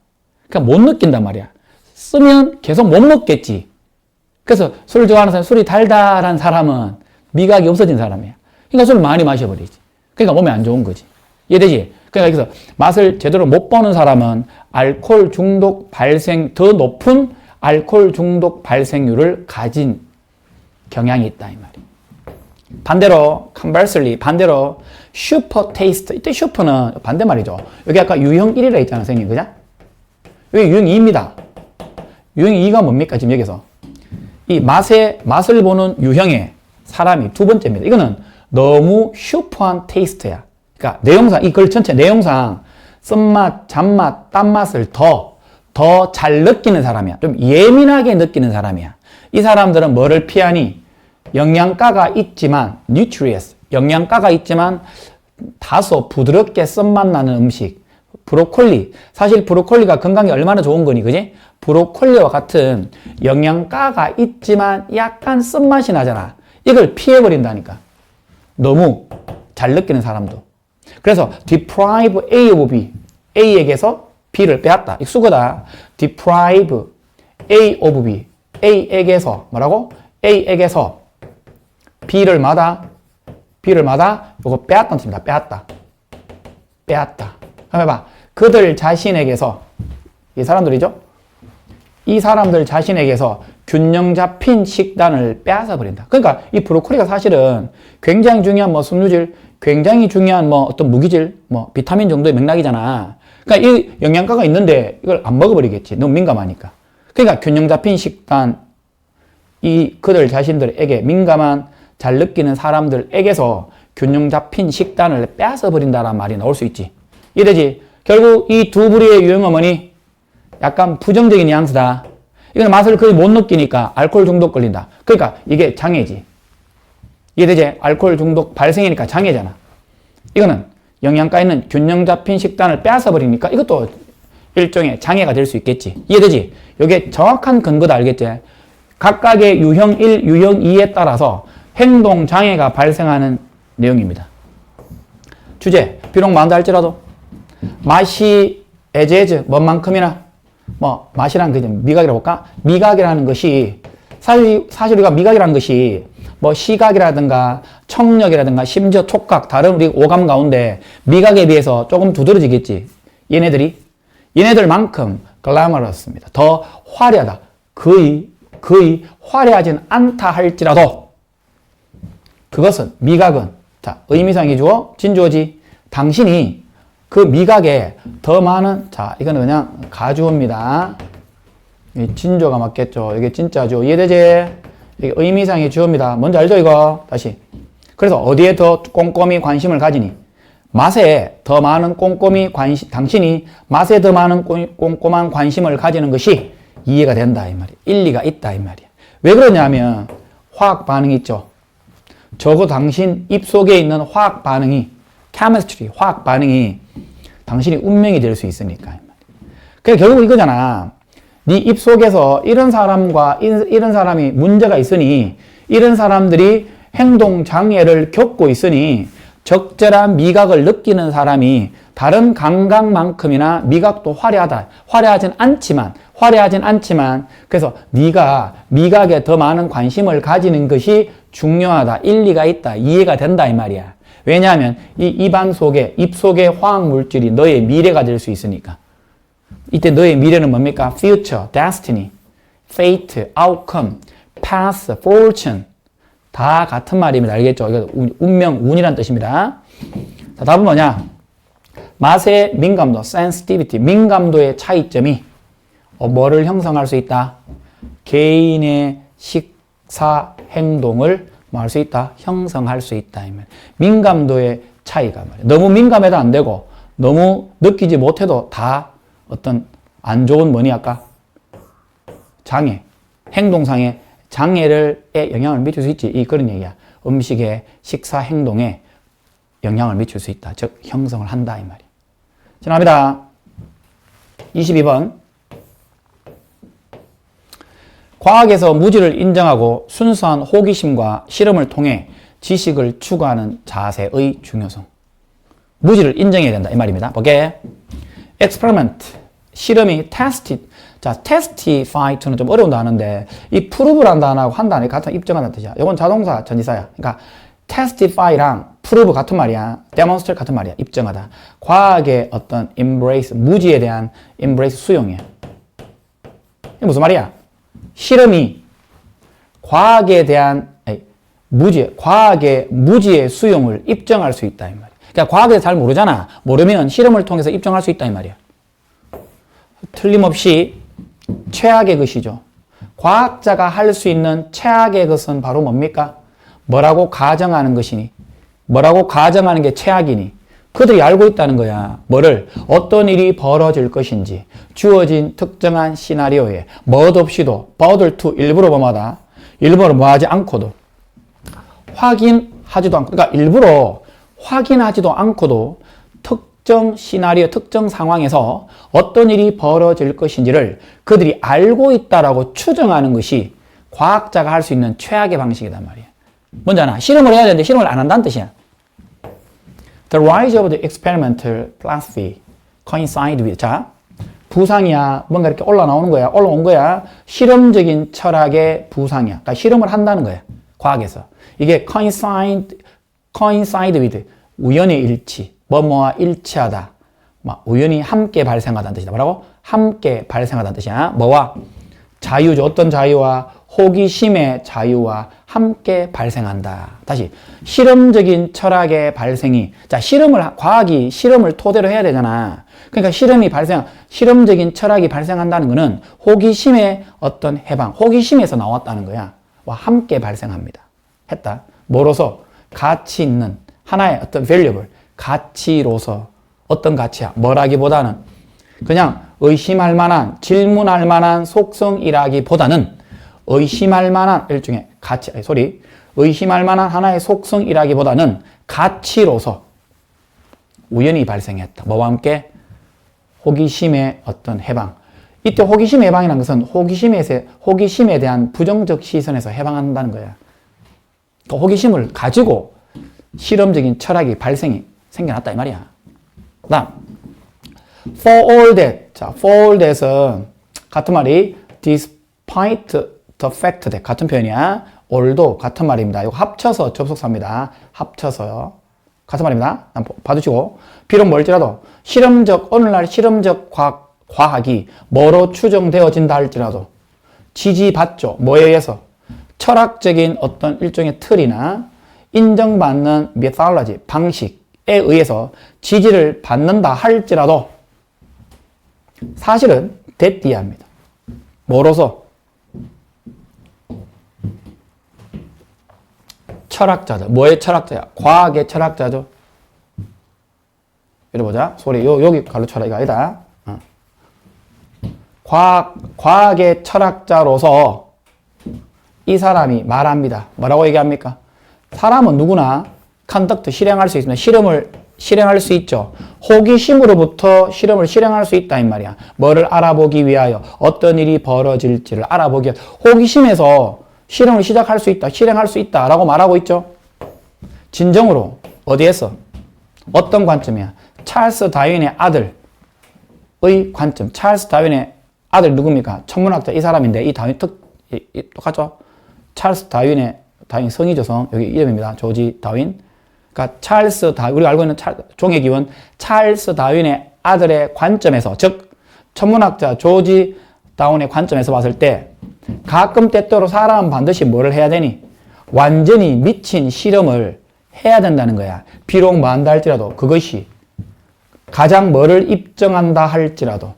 그러니까 못 느낀단 말이야. 쓰면 계속 못 먹겠지. 그래서 술을 좋아하는 사람, 술이 달달한 사람은 미각이 없어진 사람이야. 그러니까 술을 많이 마셔버리지. 그러니까 몸에 안 좋은 거지. 이해되지? 그러니까 여기서 맛을 제대로 못 보는 사람은 더 높은 알코올 중독 발생률을 가진 경향이 있다, 이 말이야. 반대로, conversely, 슈퍼 테이스트. 이때 슈퍼는 반대말이죠. 여기 아까 유형 1이라 했잖아, 선생님. 그죠? 여기 유형 2입니다. 유형 2가 뭡니까? 지금 여기서. 이 맛을 보는 유형의 사람이 두 번째입니다. 이거는 너무 슈퍼한 테이스트야. 그러니까 내용상, 이 글 전체 내용상 쓴맛, 잔맛, 딴맛을 더 잘 느끼는 사람이야. 좀 예민하게 느끼는 사람이야. 이 사람들은 뭐를 피하니? 영양가가 있지만, nutritious, 영양가가 있지만 다소 부드럽게 쓴맛 나는 음식, 브로콜리. 사실 브로콜리가 건강에 얼마나 좋은 거니, 그지? 브로콜리와 같은 영양가가 있지만 약간 쓴맛이 나잖아. 이걸 피해버린다니까. 너무 잘 느끼는 사람도. 그래서 deprive A of B. A에게서 B를 빼앗다. 이 수거다. deprive A of B. A에게서 뭐라고? A에게서 B를 마다 요거 빼앗다는 뜻입니다. 빼앗다. 한번 해봐. 그들 자신에게서 이 사람들이죠? 이 사람들 자신에게서 균형 잡힌 식단을 빼앗아 버린다. 그러니까 이 브로콜리가 사실은 굉장히 중요한 뭐 섬유질, 굉장히 중요한 뭐 어떤 무기질, 뭐 비타민 정도의 맥락이잖아. 그러니까 이 영양가가 있는데 이걸 안 먹어버리겠지. 너무 민감하니까. 그러니까 균형 잡힌 식단, 이 그들 자신들에게 민감한 잘 느끼는 사람들에게서 균형 잡힌 식단을 빼앗아 버린다란 말이 나올 수 있지. 이해되지? 결국 이 두 부류의 유형은 뭐니? 약간 부정적인 뉘앙스다. 이건 맛을 거의 못 느끼니까 알코올 중독 걸린다. 그러니까 이게 장애지. 이해되지? 알코올 중독 발생이니까 장애잖아. 이거는 영양가 있는 균형 잡힌 식단을 빼앗아 버리니까 이것도 일종의 장애가 될 수 있겠지. 이해되지? 이게 정확한 근거다. 알겠지? 각각의 유형 1, 유형 2에 따라서 행동 장애가 발생하는 내용입니다. 주제, 비록 많다 할지라도 맛이 as 뭔 만큼이나 뭐 맛이란 그 미각이라고 볼까? 미각이라는 것이 사실 우리가 미각이라는 것이 뭐 시각이라든가 청력이라든가 심지어 촉각 다른 우리 오감 가운데 미각에 비해서 조금 두드러지겠지. 얘네들만큼 글래머러스입니다. 더 화려하다. 거의 화려하진 않다 할지라도 그것은 미각은 자 의미상의 주어 진주어지 당신이 그 미각에 더 많은 자 이거는 그냥 가주어입니다. 진주어가 맞겠죠. 이게 진짜죠. 이해되지? 이게 의미상의 주어입니다. 뭔지 알죠 이거? 다시. 그래서 어디에 더 꼼꼼히 관심을 가지니? 맛에 더 많은 꼼꼼히 당신이 맛에 더 많은 꼼꼼한 관심을 가지는 것이 이해가 된다 이 말이야. 일리가 있다 이 말이야. 왜 그러냐면 화학 반응이 있죠. 적어 당신 입속에 있는 화학 반응이 chemistry, 화학 반응이 당신이 운명이 될 수 있으니까. 그러니까 결국 이거잖아. 네 입속에서 이런 사람과 이런 사람이 문제가 있으니 이런 사람들이 행동 장애를 겪고 있으니 적절한 미각을 느끼는 사람이 다른 감각만큼이나 미각도 화려하진 않지만 그래서 네가 미각에 더 많은 관심을 가지는 것이 중요하다. 일리가 있다. 이해가 된다 이 말이야. 왜냐하면 이 입안 속에 입 속의 화학 물질이 너의 미래가 될 수 있으니까. 이때 너의 미래는 뭡니까? future, destiny, fate, outcome, past, fortune 다 같은 말입니다. 알겠죠? 이거 운명, 운이란 뜻입니다. 자, 답은 뭐냐? 맛의 민감도, sensitivity, 민감도의 차이점이 뭐를 형성할 수 있다? 개인의 식사 행동을 뭐 할 수 있다? 형성할 수 있다. 민감도의 차이가 말이야. 너무 민감해도 안 되고 너무 느끼지 못해도 다 어떤 안 좋은 뭐니 아까? 장애, 행동상의 장애에 영향을 미칠 수 있지. 그런 얘기야. 음식의 식사 행동에 영향을 미칠 수 있다. 즉 형성을 한다 이 말이야. 지나갑니다. 22번. 과학에서 무지를 인정하고 순수한 호기심과 실험을 통해 지식을 추구하는 자세의 중요성. 무지를 인정해야 된다 이 말입니다. 볼게. experiment, 실험이 tested. 자, testify to는 좀 어려운 단어인데 이 prove란 단어하고 한 단어에 같은 입증하는 뜻이야. 이건 자동사 전치사야. 그러니까 testify랑 prove 같은 말이야. demonstrate 같은 말이야. 입증하다. 과학의 어떤 embrace, 무지에 대한 embrace 수용이야. 이게 무슨 말이야? 실험이 과학에 대한 과학의 무지의 수용을 입증할 수 있다 이 말이야. 그러니까 과학에 대해서 잘 모르잖아. 모르면 실험을 통해서 입증할 수 있다 이 말이야. 틀림없이 최악의 것이죠. 과학자가 할 수 있는 최악의 것은 바로 뭡니까? 뭐라고 가정하는 것이니? 뭐라고 가정하는 게 최악이니? 그들이 알고 있다는 거야. 뭐를? 어떤 일이 벌어질 것인지 주어진 특정한 시나리오에 멋없이도 버들투 일부러 범하다. 일부러 뭐하지 않고도 확인하지도 않고 그러니까 일부러 확인하지도 않고도 특정 시나리오, 특정 상황에서 어떤 일이 벌어질 것인지를 그들이 알고 있다라고 추정하는 것이 과학자가 할 수 있는 최악의 방식이단 말이야. 뭔지 아나? 실험을 해야 되는데 실험을 안 한다는 뜻이야. The rise of the experimental philosophy coincide with. 자, 부상이야. 뭔가 이렇게 올라온 거야. 실험적인 철학의 부상이야. 그러니까 실험을 한다는 거야. 과학에서. 이게 coincide with. 우연의 일치. 뭐뭐와 일치하다. 우연히 함께 발생하다는 뜻이다. 뭐라고? 함께 발생하다는 뜻이야. 뭐와? 자유죠. 어떤 자유와? 호기심의 자유와 함께 발생한다. 다시. 실험적인 철학의 발생이. 자, 과학이 실험을 토대로 해야 되잖아. 그러니까 실험적인 철학이 발생한다는 것은 호기심의 어떤 해방, 호기심에서 나왔다는 거야. 와, 함께 발생합니다. 했다. 뭐로서? 가치 있는 하나의 어떤 valuable, 가치로서. 어떤 가치야? 뭐라기보다는 그냥 의심할 만한, 질문할 만한 속성이라기보다는 의심할 만한 일종의 가치, 의심할 만한 하나의 속성이라기보다는 가치로서 우연히 발생했다. 뭐와 함께? 호기심의 어떤 해방. 이때 호기심의 해방이라는 것은 호기심에 대한 부정적 시선에서 해방한다는 거야. 그러니까 호기심을 가지고 실험적인 철학이 발생이 생겨났다 이 말이야. 그다음 for all that. 자, for all that은 같은 말이 despite the fact that 같은 표현이야. all도 같은 말입니다. 이거 합쳐서 접속사입니다. 합쳐서요. 같은 말입니다. 봐두시고. 비록 멀지라도 오늘날 실험적 과학이 뭐로 추정되어진다 할지라도 지지받죠. 뭐에 의해서? 철학적인 어떤 일종의 틀이나 인정받는 methodology, 방식에 의해서 지지를 받는다 할지라도 사실은 대띠합니다. 뭐로서? 철학자죠. 뭐의 철학자야? 과학의 철학자죠. 이리 보자. 소리, 여기 가르쳐라. 이거 아니다. 과학의 철학자로서 이 사람이 말합니다. 뭐라고 얘기합니까? 사람은 누구나 컨덕트 실행할 수 있습니다. 실험을 실행할 수 있죠. 호기심으로부터 실험을 실행할 수 있다 이 말이야. 뭐를 알아보기 위하여 어떤 일이 벌어질지를 알아보기 위하여 호기심에서 실험을 시작할 수 있다, 실행할 수 있다라고 말하고 있죠. 진정으로 어디에서? 어떤 관점이야? 찰스 다윈의 아들의 관점. 찰스 다윈의 아들 누굽니까? 천문학자 이 사람인데 이 다윈 똑같죠? 찰스 다윈 성이죠, 성. 여기 이름입니다. 조지 다윈. 그러니까 찰스 다윈, 우리가 알고 있는 종의 기원 찰스 다윈의 아들의 관점에서, 즉 천문학자 조지 다윈의 관점에서 봤을 때 가끔 때때로 사람은 반드시 뭐를 해야 되니? 완전히 미친 실험을 해야 된다는 거야. 비록 뭐한다 할지라도 그것이 가장 뭐를 입증한다 할지라도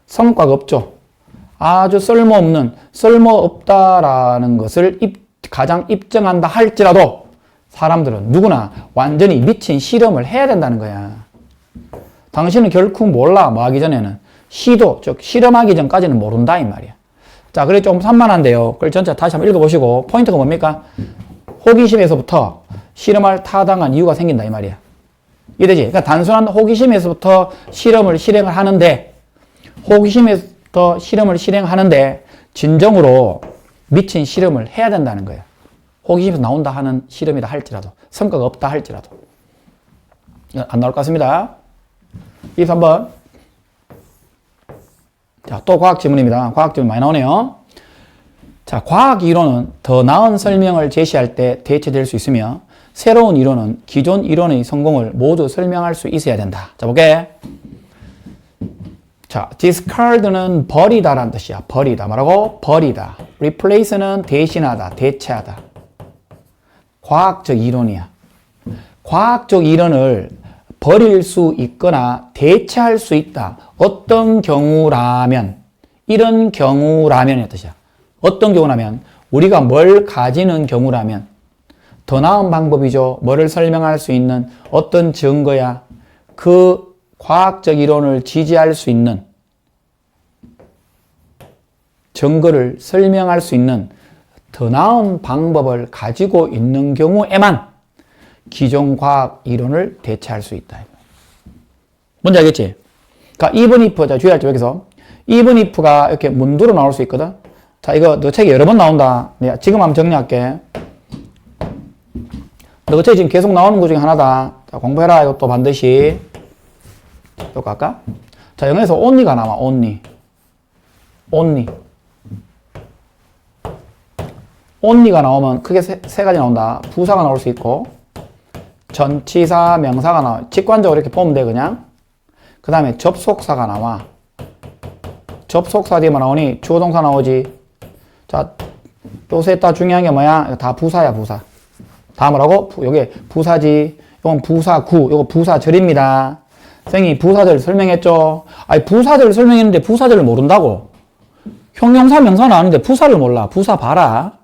성과가 없죠. 아주 쓸모없다라는 것을 가장 입증한다 할지라도 사람들은 누구나 완전히 미친 실험을 해야 된다는 거야. 당신은 결코 몰라. 뭐 하기 전에는 즉 실험하기 전까지는 모른다 이 말이야. 자, 그래 좀 산만한데요. 그걸 전체 다시 한번 읽어보시고 포인트가 뭡니까? 호기심에서부터 실험할 타당한 이유가 생긴다 이 말이야. 이해되지? 그러니까 단순한 호기심에서부터 실험을 하는데 호기심에서부터 실험을 실행하는데 진정으로 미친 실험을 해야 된다는 거야. 호기심에서 나온다 하는 실험이다 할지라도 성과가 없다 할지라도 안 나올 것 같습니다. 23번. 자, 또 과학 질문입니다. 과학 질문 많이 나오네요. 자, 과학 이론은 더 나은 설명을 제시할 때 대체될 수 있으며 새로운 이론은 기존 이론의 성공을 모두 설명할 수 있어야 된다. 자, 볼게. 자, discard는 버리다라는 뜻이야. 버리다. 뭐라고? 버리다. replace는 대신하다, 대체하다. 과학적 이론이야. 과학적 이론을 버릴 수 있거나 대체할 수 있다. 어떤 경우라면, 이런 경우라면의 뜻이야. 어떤 경우라면, 우리가 뭘 가지는 경우라면 더 나은 방법이죠. 뭐를 설명할 수 있는 어떤 증거야. 그 과학적 이론을 지지할 수 있는 증거를 설명할 수 있는 더 나은 방법을 가지고 있는 경우에만 기존 과학 이론을 대체할 수 있다. 뭔지 알겠지? 그러니까 even if, 자, 주의할 점 여기서. even if가 이렇게 문두로 나올 수 있거든? 자, 이거 너 책에 여러 번 나온다. 내가 지금 한번 정리할게. 너 책에 지금 계속 나오는 것 중에 하나다. 자, 공부해라. 이것도 반드시. 이거 할까? 자, 영어에서 only가 나와, only. only. only가 나오면 크게 세 가지 나온다. 부사가 나올 수 있고, 전치사, 명사가 나와. 직관적으로 이렇게 보면 돼, 그냥. 그 다음에 접속사가 나와. 접속사 뒤에만 나오니 주어 동사 나오지. 자, 요 셋 다 중요한 게 뭐야? 이거 다 부사야, 부사. 다 뭐라고? 요게 부사지. 이건 부사구, 요거 부사절입니다. 선생님이 부사절 설명했죠? 아니, 부사절 설명했는데 부사절을 모른다고? 형용사, 명사는 아는데 부사를 몰라. 부사 봐라.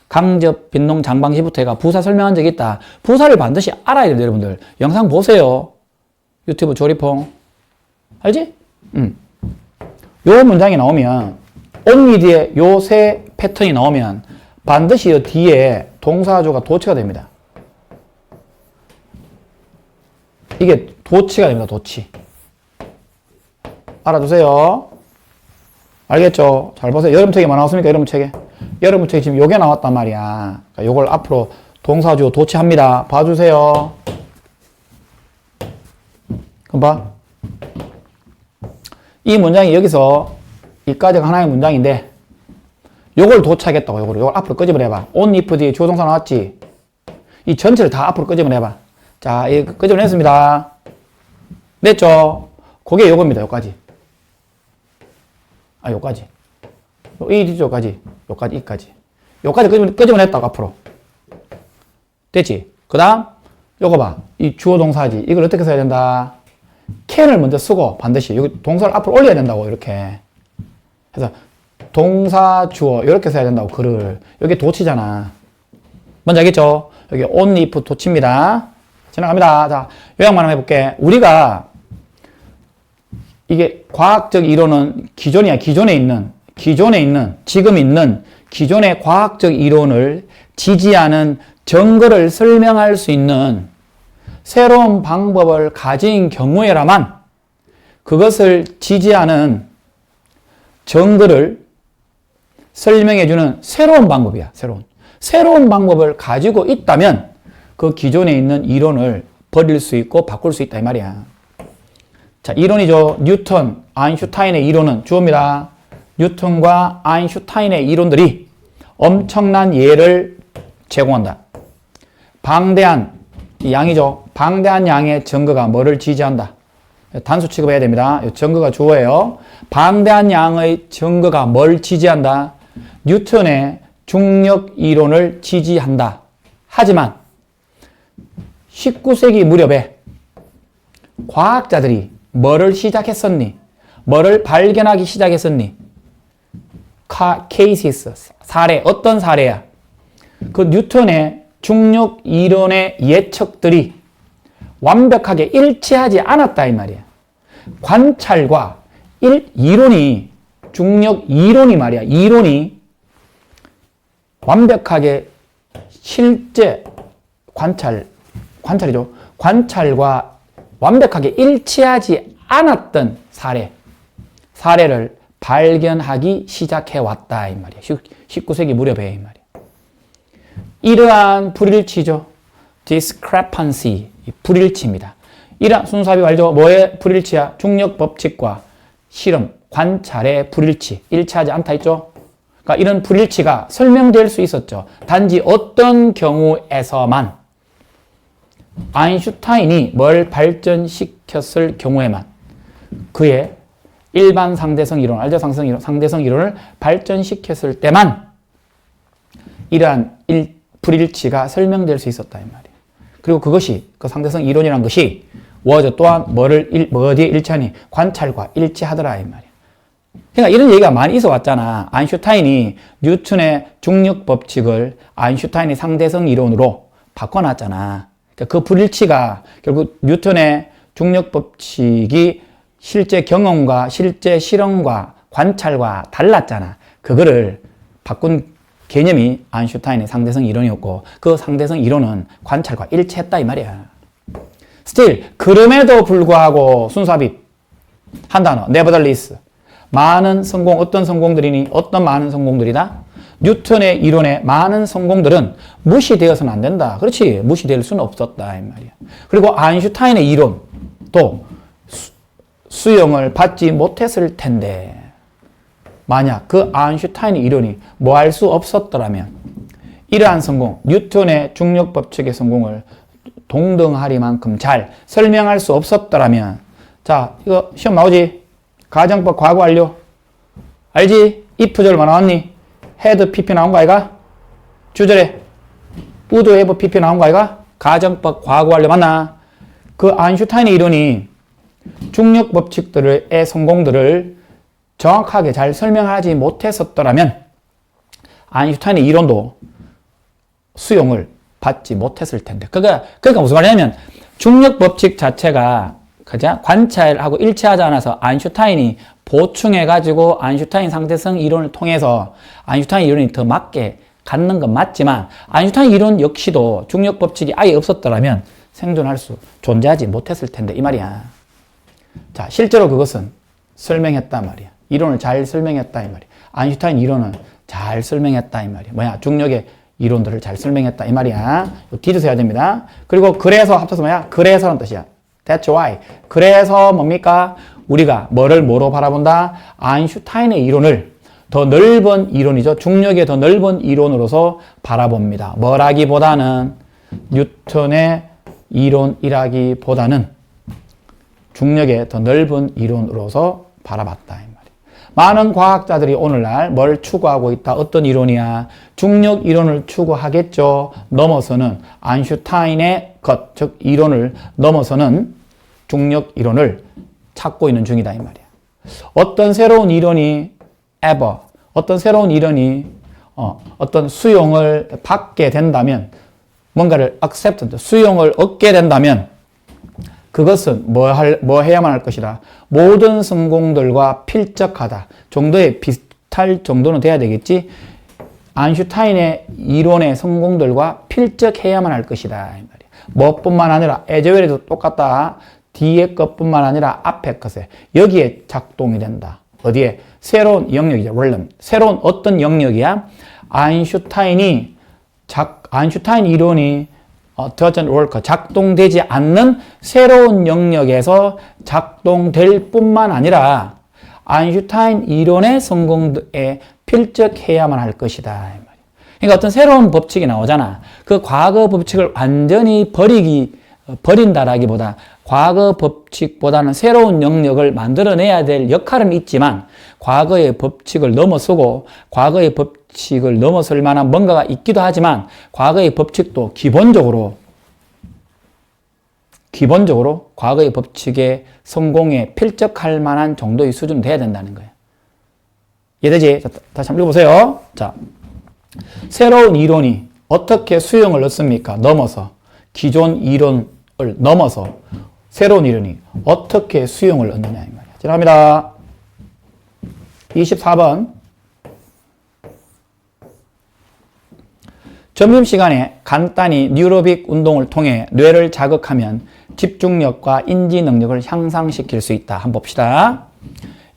강접, 빈농, 장방시부터 해가 부사 설명한 적이 있다. 부사를 반드시 알아야 돼요, 여러분들. 영상 보세요. 유튜브 조리퐁. 알지? 요 문장이 나오면, only 뒤에 요 세 패턴이 나오면 반드시 이 뒤에 동사주가 도치가 됩니다. 이게 도치가 됩니다, 도치. 알아두세요. 알겠죠? 잘 보세요. 여름책에 뭐 나왔습니까? 여름책에. 여름책에 지금 요게 나왔단 말이야. 그러니까 요걸 앞으로 동사주 도치합니다. 봐주세요. 그럼 봐. 이 문장이 여기서 이까지가 하나의 문장인데 요걸 도치하겠다고. 요걸 앞으로 끄집어내봐. only if 뒤에 주어동사 나왔지? 이 전체를 다 앞으로 끄집어내봐. 자, 이 끄집어냈습니다. 냈죠? 그게 요겁니다. 요까지. 아, 요까지. 이 뒤쪽 요까지. 요까지, 이까지. 요까지 끄집어냈다고, 앞으로. 됐지? 그 다음, 요거 봐. 이 주어 동사지. 이걸 어떻게 써야 된다? can을 먼저 쓰고, 반드시. 여기 동사를 앞으로 올려야 된다고, 이렇게. 그래서, 동사, 주어, 이렇게 써야 된다고, 글을. 여기 도치잖아. 뭔지 알겠죠? 여기 only if 도치입니다. 지나갑니다. 자, 요약만 한번 해볼게. 우리가, 이게 과학적 이론은 기존이야. 기존에 있는, 지금 있는 기존의 과학적 이론을 지지하는 증거를 설명할 수 있는 새로운 방법을 가진 경우에라만 그것을 지지하는 증거를 설명해주는 새로운 방법이야. 새로운 방법을 가지고 있다면 그 기존에 있는 이론을 버릴 수 있고 바꿀 수 있다 이 말이야. 자, 이론이죠. 뉴턴, 아인슈타인의 이론은 주어입니다. 뉴턴과 아인슈타인의 이론들이 엄청난 예를 제공한다. 방대한 양이죠. 방대한 양의 증거가 뭐를 지지한다. 단수 취급해야 됩니다. 증거가 주어예요. 방대한 양의 증거가 뭘 지지한다. 뉴턴의 중력 이론을 지지한다. 하지만 19세기 무렵에 과학자들이 뭐를 시작했었니? 뭐를 발견하기 시작했었니? 케이시스, 사례, 어떤 사례야? 그 뉴턴의 중력 이론의 예측들이 완벽하게 일치하지 않았다 이 말이야. 관찰과 이론이, 중력 이론이 말이야. 이론이 완벽하게 실제 관찰이죠. 관찰과 완벽하게 일치하지 않았던 사례를 발견하기 시작해왔다 이 말이야. 19세기 무렵에 이 말이야. 이러한 불일치죠. discrepancy, 불일치입니다. 이러한 순수합이 알죠? 뭐의 불일치야? 중력 법칙과 실험, 관찰의 불일치, 일치하지 않다 있죠? 그러니까 이런 불일치가 설명될 수 있었죠. 단지 어떤 경우에서만 아인슈타인이 뭘 발전시켰을 경우에만 그의 일반 상대성 이론, 알죠? 상대성 이론을 발전시켰을 때만 이러한 불일치가 설명될 수 있었다 이 말이에요. 그리고 그것이 그 상대성 이론이란 것이 또한 어디에 일치하니? 관찰과 일치하더라 이 말이에요. 그러니까 이런 얘기가 많이 있어 왔잖아. 아인슈타인이 뉴턴의 중력 법칙을 아인슈타인의 상대성 이론으로 바꿔놨잖아. 그러니까 그 불일치가 결국 뉴턴의 중력 법칙이 실제 경험과 실제 실험과 관찰과 달랐잖아. 그거를 바꾼 개념이 아인슈타인의 상대성 이론이었고 그 상대성 이론은 관찰과 일치했다 이 말이야. still 그럼에도 불구하고 순수합입 한 단어 nevertheless 많은 성공 어떤 성공들이니 어떤 많은 성공들이다 뉴턴의 이론의 많은 성공들은 무시되어서는 안 된다. 그렇지 무시될 수는 없었다 이 말이야. 그리고 아인슈타인의 이론도 수용을 받지 못했을 텐데 만약 그 아인슈타인의 이론이 뭐 할 수 없었더라면 이러한 성공 뉴턴의 중력 법칙의 성공을 동등하리만큼 잘 설명할 수 없었더라면 자 이거 시험 나오지 가정법 과거 완료 알지? if 절 뭐 나왔니? had pp 나온 거 아이가? 주절에 would have pp 나온 거 아이가? 가정법 과거 완료 맞나? 그 아인슈타인의 이론이 중력 법칙들의 성공들을 정확하게 잘 설명하지 못했었더라면 아인슈타인의 이론도 수용을 받지 못했을 텐데. 그러니까 무슨 말이냐면 중력 법칙 자체가 그죠? 관찰하고 일치하지 않아서 아인슈타인이 보충해가지고 아인슈타인 상대성 이론을 통해서 아인슈타인 이론이 더 맞게 갖는 건 맞지만 아인슈타인 이론 역시도 중력 법칙이 아예 없었더라면 생존할 수 존재하지 못했을 텐데 이 말이야. 자, 실제로 그것은 설명했단 말이야. 이론을 잘 설명했다 이 말이야. 아인슈타인 이론은 잘 설명했다 이 말이야. 뭐야? 중력의 이론들을 잘 설명했다 이 말이야. 뒤져서 해야 됩니다. 그리고 그래서 합쳐서 뭐야? 그래서라는 뜻이야. That's why. 그래서 뭡니까? 우리가 뭐를 뭐로 바라본다? 아인슈타인의 이론을 더 넓은 이론이죠. 중력의 더 넓은 이론으로서 바라봅니다. 뭐라기보다는 뉴턴의 이론이라기보다는 중력의 더 넓은 이론으로서 바라봤다. 이 말이에요. 많은 과학자들이 오늘날 뭘 추구하고 있다. 어떤 이론이야? 중력 이론을 추구하겠죠. 넘어서는 아인슈타인의 것, 즉 이론을 넘어서는 중력 이론을 찾고 있는 중이다 이 말이야. 어떤 새로운 이론이 어떤 새로운 이론이 어떤 수용을 받게 된다면 뭔가를 수용을 얻게 된다면 그것은 뭐 해야만 할 것이다. 모든 성공들과 필적하다. 정도의 비슷할 정도는 돼야 되겠지. 아인슈타인의 이론의 성공들과 필적해야만 할 것이다. 이 말이야. 뭐뿐만 아니라 에저웰에도 똑같다. 뒤에 것뿐만 아니라 앞에 것에 여기에 작동이 된다. 어디에? 새로운 영역이죠. 원래 새로운 어떤 영역이야? 아인슈타인 이론이 doesn't work, 작동되지 않는 새로운 영역에서 작동될 뿐만 아니라 아인슈타인 이론의 성공에 필적해야만 할 것이다. 그러니까 어떤 새로운 법칙이 나오잖아. 그 과거 법칙을 완전히 버린다라기보다 과거 법칙보다는 새로운 영역을 만들어내야 될 역할은 있지만 과거의 법칙을 넘어서고 과거의 법칙을 넘어설 만한 뭔가가 있기도 하지만 과거의 법칙도 기본적으로 과거의 법칙의 성공에 필적할 만한 정도의 수준은 돼야 된다는 거예요. 이해되지? 자, 다시 한번 읽어보세요. 자, 새로운 이론이 어떻게 수용을 얻습니까? 넘어서 기존 이론을 넘어서 새로운 이론이 어떻게 수용을 얻느냐 이 말이야. 지나갑니다. 24번. 점심시간에 간단히 뉴로빅 운동을 통해 뇌를 자극하면 집중력과 인지 능력을 향상시킬 수 있다. 한번 봅시다.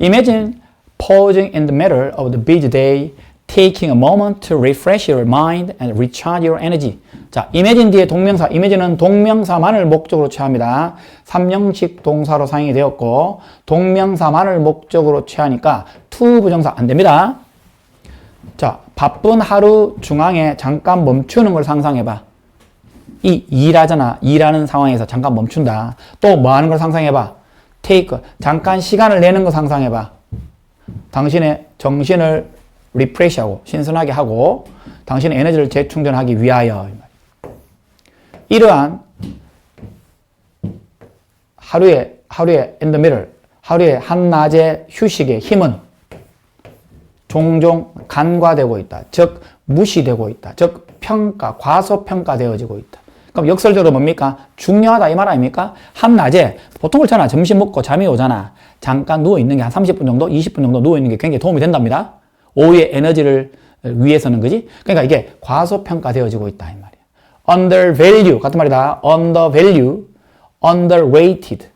Imagine pausing in the middle of the busy day, taking a moment to refresh your mind and recharge your energy. 자, imagine 뒤에 동명사, imagine은 동명사만을 목적으로 취합니다. 3형식 동사로 사용이 되었고 동명사만을 목적으로 취하니까 to 부정사 안 됩니다. 자, 바쁜 하루 중앙에 잠깐 멈추는 걸 상상해봐. 일하는 상황에서 잠깐 멈춘다. 또 뭐 하는 걸 상상해봐. take, 잠깐 시간을 내는 거 상상해봐. 당신의 정신을 리프레시하고 신선하게 하고 당신의 에너지를 재충전하기 위하여. 이러한 하루의 in the middle, 하루의 한낮의 휴식의 힘은 종종 간과되고 있다. 즉 무시되고 있다. 즉 과소평가되어지고 있다. 그럼 역설적으로 뭡니까? 중요하다 이 말 아닙니까? 한낮에 보통 그렇잖아. 점심 먹고 잠이 오잖아. 잠깐 누워있는 게 한 30분 정도, 20분 정도 누워있는 게 굉장히 도움이 된답니다. 오후의 에너지를 위해서는 그지? 그러니까 이게 과소평가되어지고 있다 이 말이야. undervalue 같은 말이다. undervalue, underrated.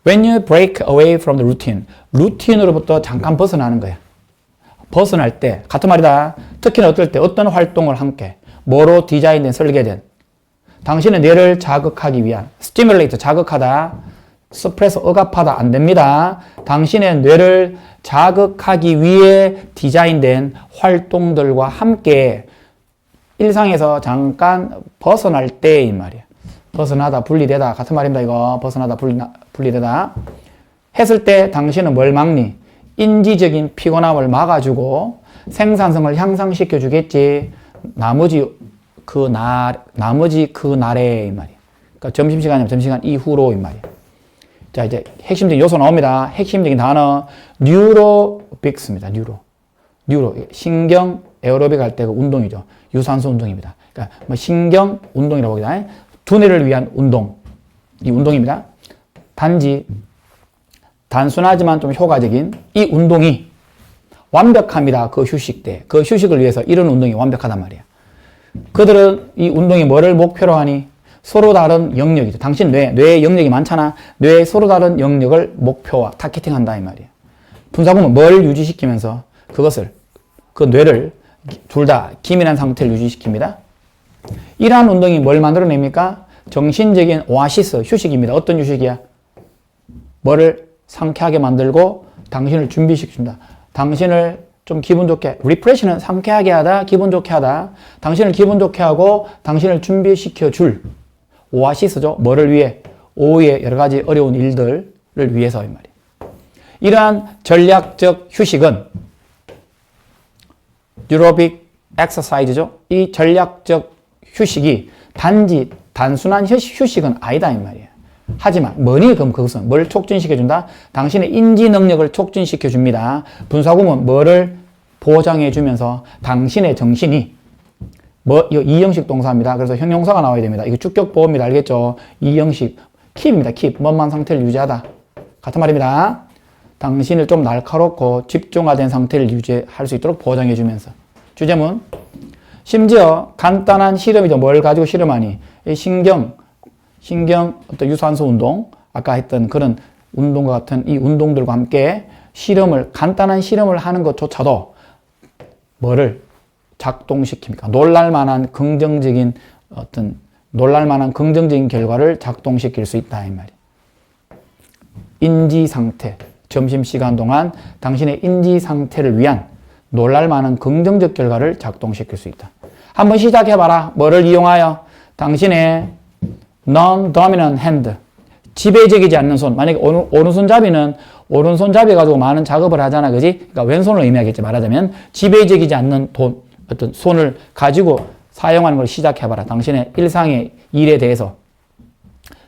When you break away from the routine. 루틴으로부터 잠깐 벗어나는 거야. 벗어날 때, 같은 말이다. 특히나 어떨 때, 어떤 활동을 함께, 뭐로 디자인된, 설계된, 당신의 뇌를 자극하기 위한, stimulate, 자극하다, suppress, 억압하다, 안 됩니다. 당신의 뇌를 자극하기 위해 디자인된 활동들과 함께 일상에서 잠깐 벗어날 때인 말이야. 벗어나다, 분리되다, 같은 말입니다, 이거. 벗어나다, 분리되다. 했을 때 당신은 뭘 막니? 인지적인 피곤함을 막아주고 생산성을 향상시켜 주겠지. 나머지 그 날에 이 말이야. 그러니까 점심시간이면 점심시간 이후로 이 말이야. 자, 이제 핵심적인 요소 나옵니다. 핵심적인 단어 뉴로빅스입니다. 뉴로 신경 에어로빅 할 때 그 운동이죠. 유산소 운동입니다. 그러니까 뭐 신경 운동이라고 하기다. 두뇌를 위한 운동. 이 운동입니다. 단지 단순하지만 좀 효과적인 이 운동이 완벽합니다. 그 휴식 때. 그 휴식을 위해서 이런 운동이 완벽하단 말이야. 그들은 이 운동이 뭐를 목표로 하니? 서로 다른 영역이죠. 당신 뇌에 영역이 많잖아. 뇌에 서로 다른 영역을 목표와 타겟팅한다 이 말이야. 분사구문 뭘 유지시키면서 그 뇌를 둘 다 기민한 상태를 유지시킵니다. 이러한 운동이 뭘 만들어냅니까? 정신적인 오아시스, 휴식입니다. 어떤 휴식이야? 뭐를 상쾌하게 만들고 당신을 준비시켜준다. 당신을 좀 기분 좋게, 리프레시는 상쾌하게 하다, 기분 좋게 하다. 당신을 기분 좋게 하고 당신을 준비시켜줄 오아시스죠. 뭐를 위해? 오후에 여러 가지 어려운 일들을 위해서 이 말이에요. 이러한 전략적 휴식은 뉴로빅 엑서사이즈죠. 이 전략적 휴식이 단순한 휴식은 아니다 이 말이에요. 하지만 뭐니 그럼 그것은 뭘 촉진시켜준다? 당신의 인지 능력을 촉진시켜줍니다. 분사구문 뭐를 보장해주면서 당신의 정신이 이거 이형식 동사입니다. 그래서 형용사가 나와야 됩니다. 이거 주격보호입니다. 알겠죠? 이형식 킵입니다. 킵 원만 상태를 유지하다. 같은 말입니다. 당신을 좀 날카롭고 집중화된 상태를 유지할 수 있도록 보장해주면서. 주제문 심지어 간단한 실험이죠. 뭘 가지고 실험하니? 이 신경 어떤 유산소 운동, 아까 했던 그런 운동과 같은 이 운동들과 함께 간단한 실험을 하는 것조차도 뭐를 작동시킵니까? 놀랄만한 긍정적인 결과를 작동시킬 수 있다 이 말이에요. 인지 상태, 점심시간 동안 당신의 인지 상태를 위한 놀랄만한 긍정적 결과를 작동시킬 수 있다. 한번 시작해봐라. 뭐를 이용하여? 당신의 non-dominant hand, 지배적이지 않는 손. 만약에 오른손잡이는 오른손잡이 가지고 많은 작업을 하잖아, 그지? 그러니까 왼손을 의미하겠지, 말하자면. 지배적이지 않는 어떤 손을 가지고 사용하는 걸 시작해봐라. 당신의 일상의 일에 대해서.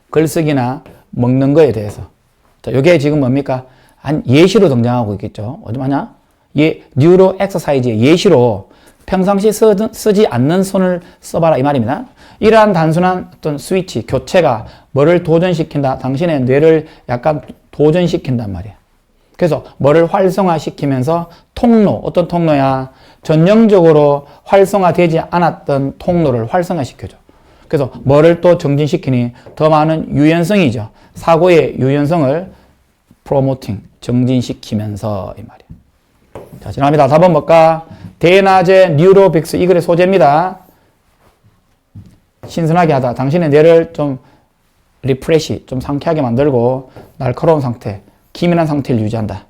글쓰기나 먹는 거에 대해서. 자, 요게 지금 뭡니까? 예시로 등장하고 있겠죠. 어디 하냐? 뉴로 엑서사이즈의 예시로 평상시 쓰지 않는 손을 써봐라 이 말입니다. 이러한 단순한 어떤 스위치, 교체가 뭐를 도전시킨다? 당신의 뇌를 약간 도전시킨단 말이야. 그래서 뭐를 활성화시키면서 어떤 통로야? 전형적으로 활성화되지 않았던 통로를 활성화시켜줘. 그래서 뭐를 또 정진시키니? 더 많은 유연성이죠. 사고의 유연성을 정진시키면서 이 말이야. 자, 지나갑니다. 답은 뭘까? 대낮의 뉴로빅스, 이 글의 소재입니다. 신선하게 하다. 당신의 뇌를 좀 리프레시, 좀 상쾌하게 만들고 날카로운 상태, 기민한 상태를 유지한다.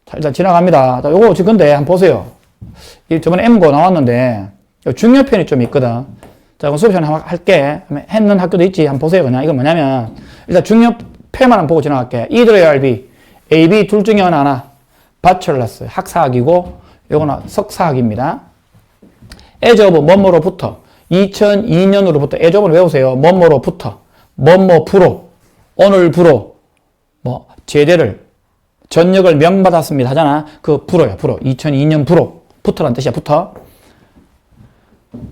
자, 일단 지나갑니다. 자, 요거 지금 근데 한번 보세요. 저번에 M고 나왔는데 중요 표현이 좀 있거든. 자, 그럼 수업 시간에 한번 할게. 했는 학교도 있지. 한번 보세요. 그냥 이건 뭐냐면 일단 중요 표현만 한번 보고 지나갈게. either A or B, A, B 둘 중에 하나. bachelor's, 학사학이고 요거는 석사학입니다. as of 뭐뭐로부터 2002년으로부터 as of를 외우세요. 뭐뭐로부터 뭐뭐부로 오늘부로 뭐 제대를 전역을 명받았습니다 하잖아. 그 부로야. 부로 2002년 부터란 뜻이야.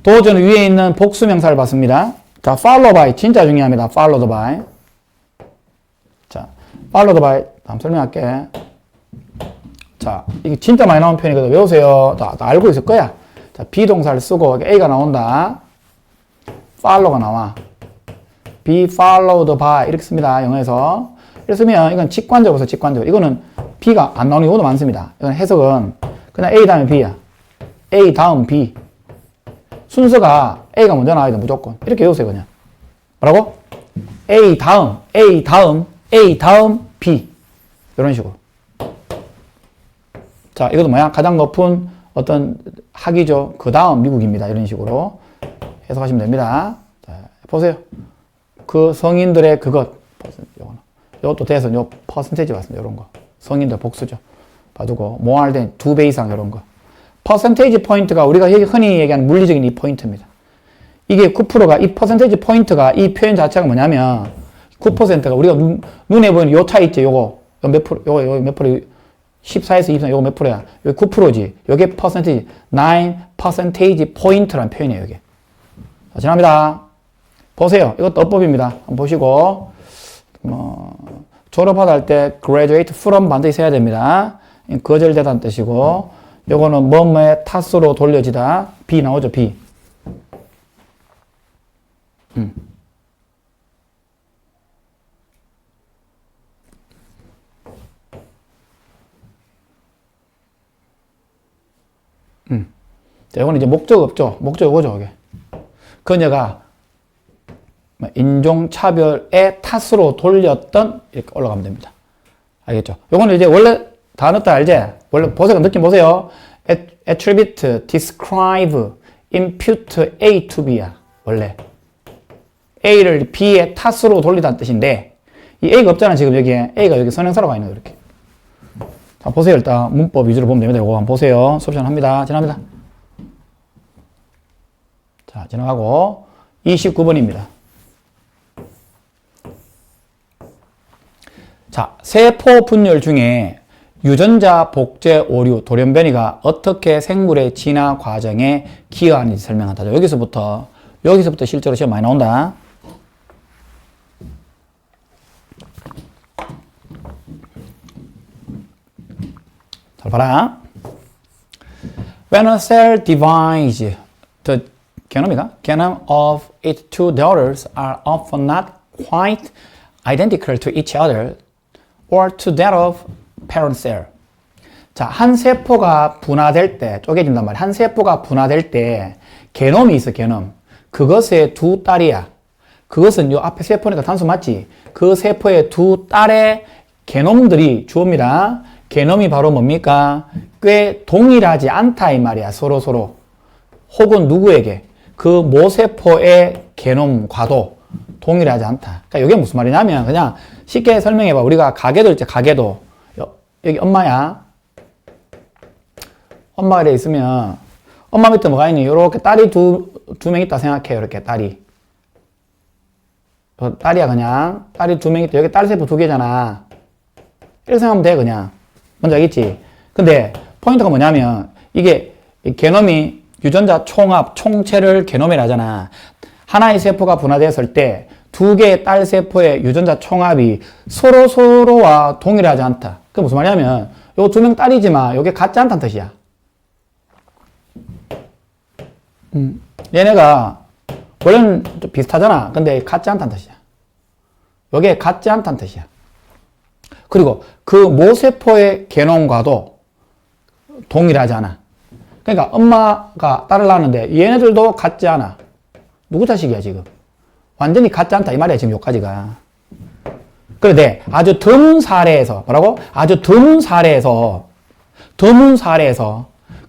도전 위에 있는 복수명사를 봤습니다. 자, follow by 진짜 중요합니다. followed by. 자, followed by 다음 설명할게. 자, 이게 진짜 많이 나온 표현이거든. 외우세요. 다 알고 있을 거야. 자, 비동사를 쓰고 A가 나온다. follow가 나와. be followed by 이렇게 씁니다. 영어에서. 이렇게 쓰면 이건 직관적으로서 직관적. 이거는 B가 안 나오는 경우도 많습니다. 이건 해석은 그냥 A 다음에 B야. A 다음 B. 순서가 A가 먼저 나와야 돼, 무조건. 이렇게 외우세요, 그냥. 뭐라고? A 다음, A 다음, A 다음 B. 이런 식으로. 자, 이것도 뭐야? 가장 높은 어떤 학위죠. 그 다음 미국입니다. 이런 식으로 해석하시면 됩니다. 자, 보세요. 그 성인들의 그것. 이것도 대선, 요 퍼센테이지 봤습니다. 이런 거. 성인들 복수죠. 봐두고. more than 2배 이상 이런 거. 퍼센테이지 포인트가 우리가 여기 흔히 얘기하는 물리적인 이 포인트입니다. 이게 9%가, 이 퍼센테이지 포인트가 이 표현 자체가 뭐냐면 9%가 우리가 눈에 보이는 요 차이 있지, 요거 몇 프로, 요거 몇 프로, 14에서 23, 요거 몇 프로야? 요게 9%지. 요게 퍼센테이지, 9 퍼센테이지 포인트라는 표현이에요, 이게. 자, 지납니다. 보세요. 이것도 어법입니다. 한번 보시고, 졸업하다 할 때 graduate from 반드시 써야 됩니다. 거절되다는 뜻이고, 요거는 뭐뭐의 탓으로 돌려지다. B 나오죠, B. 자, 이거는 이제 목적 없죠. 목적 이거죠, 이게. 그녀가 인종차별의 탓으로 돌렸던, 이렇게 올라가면 됩니다. 알겠죠? 요거는 이제 원래 단어 다 알지? 원래 보세요. 느낌 보세요. attribute, describe, impute A to B야. 원래. A를 B의 탓으로 돌리다는 뜻인데, 이 A가 없잖아, 지금 여기에. A가 여기 선행사로 가 있는 거, 이렇게. 자, 보세요. 일단 문법 위주로 보면 됩니다. 이거 한번 보세요. 수업 시작합니다. 지납니다. 자, 지나가고 29번입니다. 자, 세포 분열 중에 유전자 복제 오류, 돌연변이가 어떻게 생물의 진화 과정에 기여하는지 설명한다. 여기서부터 실제로 시험 많이 나온다. 잘 봐라. When a cell divides, the genome of its two daughters are often not quite identical to each other or to that of parent cell. 자, 한 세포가 분화될 때, 쪼개진단 말이야. 한 세포가 분화될 때, 게놈이 있어, 게놈. 그것의 두 딸이야. 그것은 요 앞에 세포니까 단수 맞지? 그 세포의 두 딸의 게놈들이 주어입니다. 게놈이 바로 뭡니까? 꽤 동일하지 않다, 이 말이야. 서로. 혹은 누구에게? 그 모세포의 게놈과도 동일하지 않다. 그러니까 이게 무슨 말이냐면, 그냥 쉽게 설명해봐. 우리가 가계도 있지, 가계도. 여기 엄마야. 엄마가 이렇게 있으면, 엄마 밑에 뭐가 있니? 요렇게 딸이 두 명 있다 생각해요. 이렇게 딸이. 딸이야, 그냥. 딸이 두 명 있다. 여기 딸 세포 두 개잖아. 이렇게 생각하면 돼, 그냥. 뭔지 알겠지? 근데 포인트가 뭐냐면, 이게 게놈이 유전자 총합, 총체를 게놈이라 하잖아. 하나의 세포가 분화되었을 때 두 개의 딸 세포의 유전자 총합이 서로와 동일하지 않다. 그게 무슨 말이냐면, 요 두 명 딸이지만 요게 같지 않다는 뜻이야. 얘네가 원래는 좀 비슷하잖아. 근데 같지 않다는 뜻이야. 요게 같지 않다는 뜻이야. 그리고 그 모세포의 게놈과도 동일하지 않아. 그러니까 엄마가 딸을 낳았는데 얘네들도 같지 않아. 누구 자식이야, 지금? 완전히 같지 않다 이 말이야, 지금 여기까지가. 그런데 아주 드문 사례에서, 뭐라고? 아주 드문 사례에서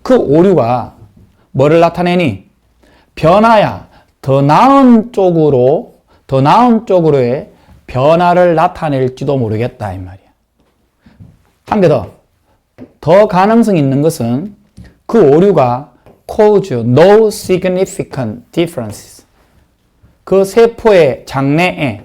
그 오류가 뭐를 나타내니? 변화야. 더 나은 쪽으로의 변화를 나타낼지도 모르겠다 이 말이야. 한 개 더 가능성이 있는 것은 그 오류가 cause no significant differences. 그 세포의 장내에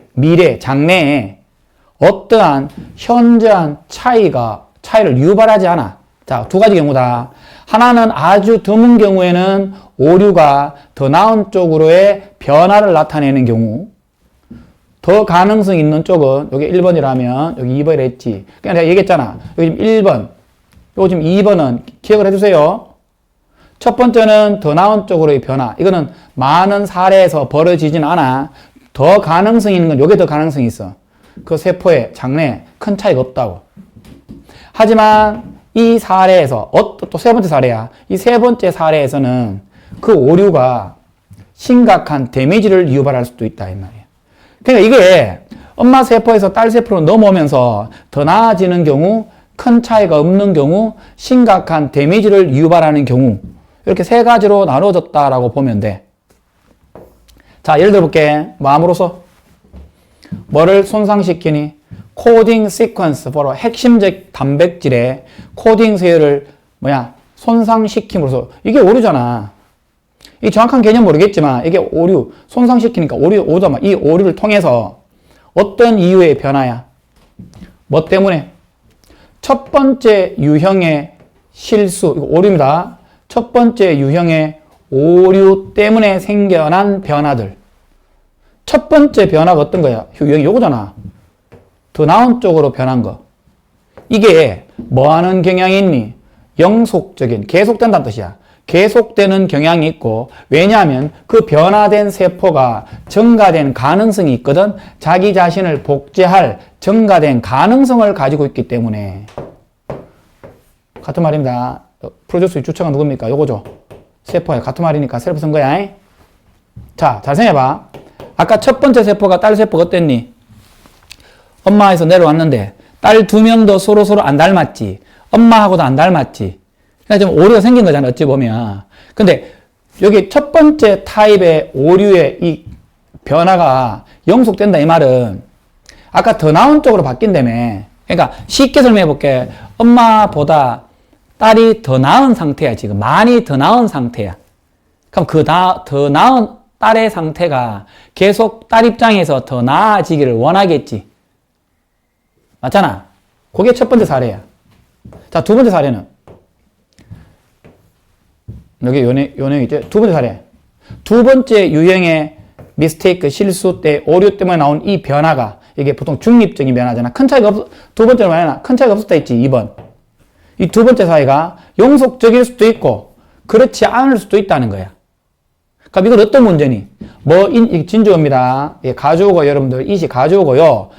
어떠한 현저한 차이를 유발하지 않아. 자, 두 가지 경우다. 하나는 아주 드문 경우에는 오류가 더 나은 쪽으로의 변화를 나타내는 경우. 더 가능성 있는 쪽은 여기 1번이라면 여기 2번이라 했지. 그냥 내가 얘기했잖아. 여기 지금 1번. 요거 지금 2번은 기억을 해주세요. 첫 번째는 더 나은 쪽으로의 변화. 이거는 많은 사례에서 벌어지진 않아. 더 가능성이 있는 건 요게 더 가능성이 있어. 그 세포의 장래에 큰 차이가 없다고. 하지만 이 사례에서 또 세 번째 사례야. 이 세 번째 사례에서는 그 오류가 심각한 데미지를 유발할 수도 있다 이 말이야. 그러니까 이게 엄마 세포에서 딸 세포로 넘어오면서 더 나아지는 경우, 큰 차이가 없는 경우, 심각한 데미지를 유발하는 경우, 이렇게 세 가지로 나눠졌다라고 보면 돼. 자, 예를 들어볼게. 마음으로서 뭐를 손상시키니? 코딩 시퀀스, 바로 핵심적 단백질의 코딩 서열을 손상시킴으로써. 이게 오류잖아. 이 정확한 개념 모르겠지만 이게 오류, 손상시키니까 오류다. 이 오류를 통해서 어떤 이유의 변화야? 뭐 때문에? 첫 번째 유형의 실수, 이거 오류입니다. 첫 번째 유형의 오류 때문에 생겨난 변화들. 첫 번째 변화가 어떤 거야? 유형이 요거잖아. 더 나은 쪽으로 변한 거. 이게 뭐 하는 경향이 있니? 영속적인, 계속된다는 뜻이야. 계속되는 경향이 있고, 왜냐하면 그 변화된 세포가 증가된 가능성이 있거든. 자기 자신을 복제할 증가된 가능성을 가지고 있기 때문에. 같은 말입니다. 프로듀스 주체가 누굽니까? 요거죠. 세포야. 같은 말이니까 셀프 쓴 거야. 자, 잘 생각해봐. 아까 첫 번째 세포가 딸 세포가 어땠니? 엄마에서 내려왔는데 딸 두 명도 서로 안 닮았지. 엄마하고도 안 닮았지. 그러니까 좀 오류가 생긴 거잖아, 어찌 보면. 근데 여기 첫 번째 타입의 오류의 이 변화가 영속된다 이 말은 아까 더 나은 쪽으로 바뀐다며. 그러니까 쉽게 설명해 볼게. 엄마보다 딸이 더 나은 상태야, 지금. 많이 더 나은 상태야. 그럼 더 나은 딸의 상태가 계속 딸 입장에서 더 나아지기를 원하겠지. 맞잖아. 그게 첫 번째 사례야. 자, 두 번째 사례는 여기 요 내용 있죠? 두 번째 사례. 두 번째 유형의 미스테이크, 실수 때, 오류 때문에 나온 이 변화가 이게 보통 중립적인 변화잖아. 큰 차이가 두 번째로 말하나? 큰 차이가 없었다 했지, 2번. 이 두 번째 사례가 영속적일 수도 있고, 그렇지 않을 수도 있다는 거야. 그럼 이건 어떤 문제니? 진주어입니다. 예, 가주어고 여러분들, 이시 가주어고요.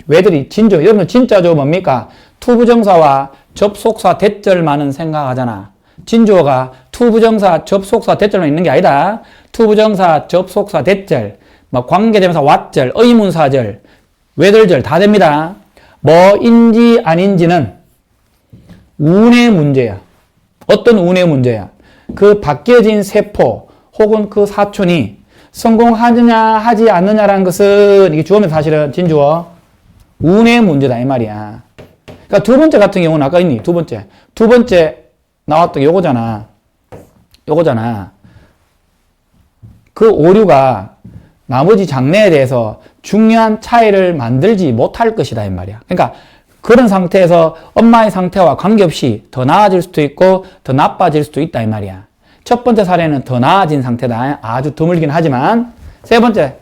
왜들이 진주어, 여러분들 진짜죠 뭡니까? 투부정사와 접속사 대절만은 생각하잖아. 진주어가 투부정사, 접속사, 대절만 있는 게 아니다. 투부정사, 접속사, 대절, 관계대명사, 왓절, 의문사절, 왜들절 다 됩니다. 뭐인지 아닌지는 운의 문제야. 어떤 운의 문제야? 그 바뀌어진 세포 혹은 그 사촌이 성공하느냐 하지 않느냐라는 것은 이게 주어면 사실은 진주어 운의 문제다 이 말이야. 그러니까 두 번째 같은 경우는 아까 있니? 두 번째 나왔던 게 요거잖아. 그 오류가 나머지 장래에 대해서 중요한 차이를 만들지 못할 것이다 이 말이야. 그러니까 그런 상태에서 엄마의 상태와 관계없이 더 나아질 수도 있고 더 나빠질 수도 있다 이 말이야. 첫 번째 사례는 더 나아진 상태다. 아주 드물긴 하지만. 세 번째,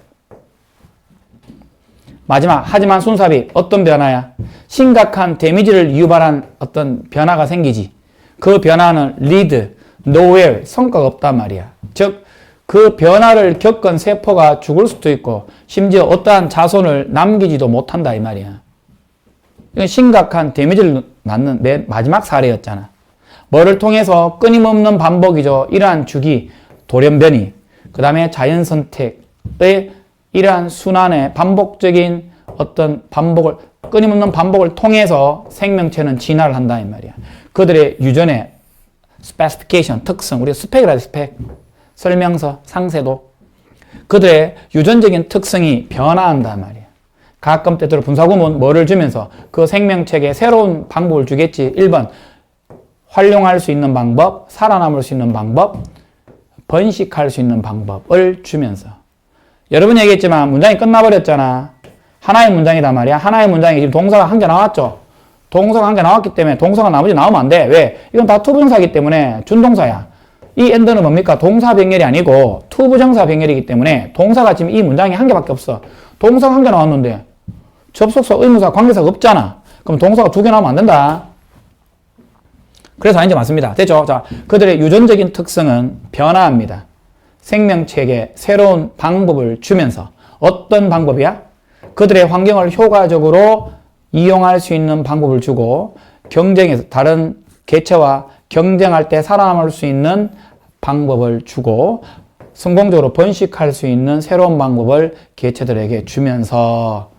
마지막, 하지만 순삽이 어떤 변화야? 심각한 데미지를 유발한 어떤 변화가 생기지. 그 변화는 lead, nowhere, 성과가 없단 말이야. 즉, 그 변화를 겪은 세포가 죽을 수도 있고 심지어 어떠한 자손을 남기지도 못한다 이 말이야. 이건 심각한 데미지를 낳는 내 마지막 사례였잖아. 뭐를 통해서 끊임없는 반복이죠. 이러한 주기, 돌연변이, 그 다음에 자연선택의 이러한 순환의 반복적인 어떤 끊임없는 반복을 통해서 생명체는 진화를 한다 이 말이야. 그들의 유전의 specification, 특성, 우리가 스펙이라 스펙, 설명서, 상세도, 그들의 유전적인 특성이 변화한단 말이야. 가끔 때때로 분사구문 뭐를 주면서 그 생명체에 새로운 방법을 주겠지. 1번, 활용할 수 있는 방법, 살아남을 수 있는 방법, 번식할 수 있는 방법을 주면서. 여러분이 얘기했지만 문장이 끝나버렸잖아. 하나의 문장이단 말이야. 하나의 문장에 지금 동사가 한 개 나왔죠. 동사가 한 개 나왔기 때문에 동사가 나머지 나오면 안 돼. 왜? 이건 다 투부정사이기 때문에 준동사야. 이 end는 뭡니까? 동사 병렬이 아니고 투부정사 병렬이기 때문에 동사가 지금 이 문장에 한 개밖에 없어. 동사가 한 개 나왔는데 접속사, 의문사, 관계사가 없잖아. 그럼 동사가 두 개 나오면 안 된다. 그래서 아닌지 맞습니다. 됐죠? 자, 그들의 유전적인 특성은 변화합니다. 생명체에게 새로운 방법을 주면서 어떤 방법이야? 그들의 환경을 효과적으로 이용할 수 있는 방법을 주고 경쟁에서 다른 개체와 경쟁할 때 살아남을 수 있는 방법을 주고 성공적으로 번식할 수 있는 새로운 방법을 개체들에게 주면서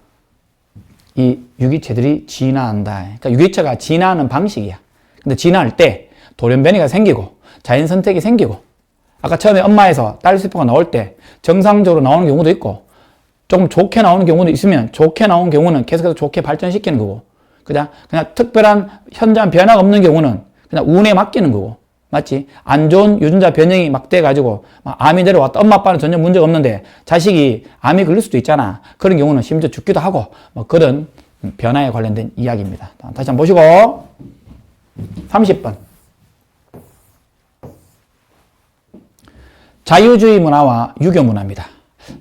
이 유기체들이 진화한다. 그러니까 유기체가 진화하는 방식이야. 근데 진화할 때 돌연변이가 생기고 자연 선택이 생기고 아까 처음에 엄마에서 딸 세포가 나올 때 정상적으로 나오는 경우도 있고 조금 좋게 나오는 경우도 있으면 좋게 나온 경우는 계속해서 좋게 발전시키는 거고 그냥 특별한 현저한 변화가 없는 경우는 그냥 운에 맡기는 거고 맞지? 안 좋은 유전자 변형이 막 돼가지고 막 암이 내려왔다. 엄마 아빠는 전혀 문제가 없는데 자식이 암이 걸릴 수도 있잖아. 그런 경우는 심지어 죽기도 하고 뭐 그런 변화에 관련된 이야기입니다. 다시 한번 보시고 30번 자유주의 문화와 유교 문화입니다.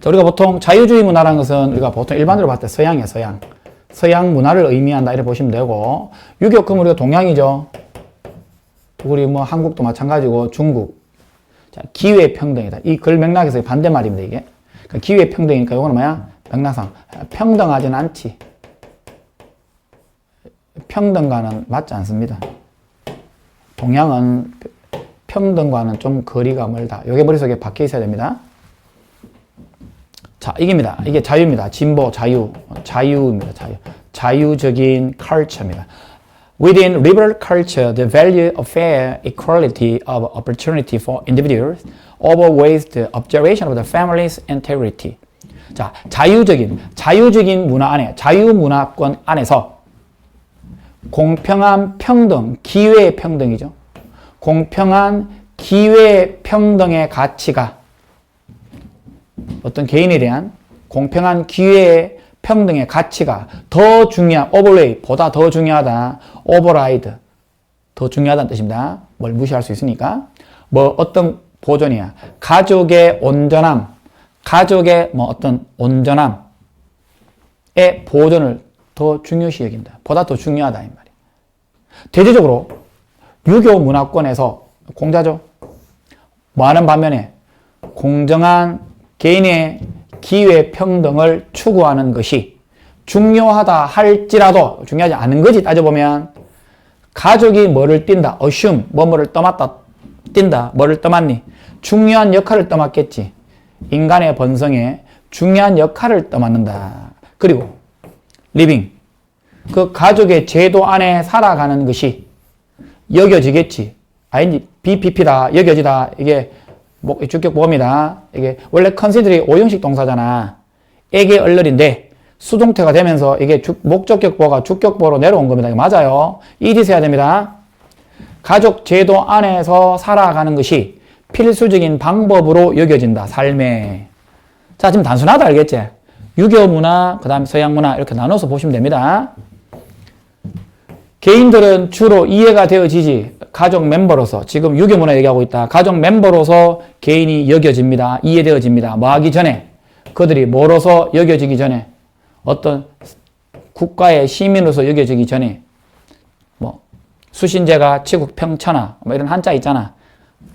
자, 우리가 보통 자유주의 문화라는 것은 우리가 보통 일반적으로 봤을 때 서양이에요. 서양 문화를 의미한다 이렇게 보시면 되고 유교 그럼 우리가 동양이죠. 우리 뭐 한국도 마찬가지고 중국. 자, 기회평등이다. 이 글 맥락에서의 반대말입니다, 이게. 그러니까 기회평등이니까 이거는 뭐야? 맥락상. 평등하지는 않지. 평등과는 맞지 않습니다. 동양은 평등과는 좀 거리가 멀다. 이게 머릿속에 박혀 있어야 됩니다. 자, 이깁니다. 이게 자유입니다. 진보, 자유입니다. 자유적인 culture입니다. Within liberal culture, the value of fair equality of opportunity for individuals outweighs the observation of the family's integrity. 자, 자유적인 문화 안에, 자유문화권 안에서 공평한 평등, 기회 평등이죠. 공평한 기회 평등의 가치가 어떤 개인에 대한 공평한 기회 평등의 가치가 더 overweigh, 보다 더 중요하다. override, 더 중요하다는 뜻입니다. 뭘 무시할 수 있으니까. 뭐 어떤 보존이야. 가족의 온전함, 가족의 뭐 어떤 온전함의 보존을 더 중요시 여긴다. 보다 더 중요하다 이 말이야. 대체적으로 유교 문화권에서 공자죠. 뭐 하는 반면에 공정한 개인의 기회 평등을 추구하는 것이 중요하다 할지라도 중요하지 않은 거지 따져보면 가족이 뭐를 띈다. assume, 뭐를 떠맡다. 띈다. 뭐를 떠맡니? 중요한 역할을 떠맡겠지. 인간의 본성에 중요한 역할을 떠맡는다. 그리고 living, 그 가족의 제도 안에 살아가는 것이 여겨지겠지. 아니, BPP다. 여겨지다. 이게 주격보험이다. 이게 원래 컨시드리 5형식 동사잖아. 에게 얼얼인데 수동태가 되면서 이게 목적격보가 주격보로 내려온 겁니다. 이거 맞아요. 이디스 해야 됩니다. 가족 제도 안에서 살아가는 것이 필수적인 방법으로 여겨진다. 삶에. 자, 지금 단순하다 알겠지? 유교 문화, 그 다음에 서양 문화 이렇게 나눠서 보시면 됩니다. 개인들은 주로 이해가 되어지지. 가족 멤버로서 지금 유교 문화 얘기하고 있다. 가족 멤버로서 개인이 여겨집니다. 이해되어집니다. 뭐 하기 전에 그들이 뭐로서 여겨지기 전에 어떤 국가의 시민으로서 여겨지기 전에 뭐 수신제가 치국평천하 뭐 이런 한자 있잖아.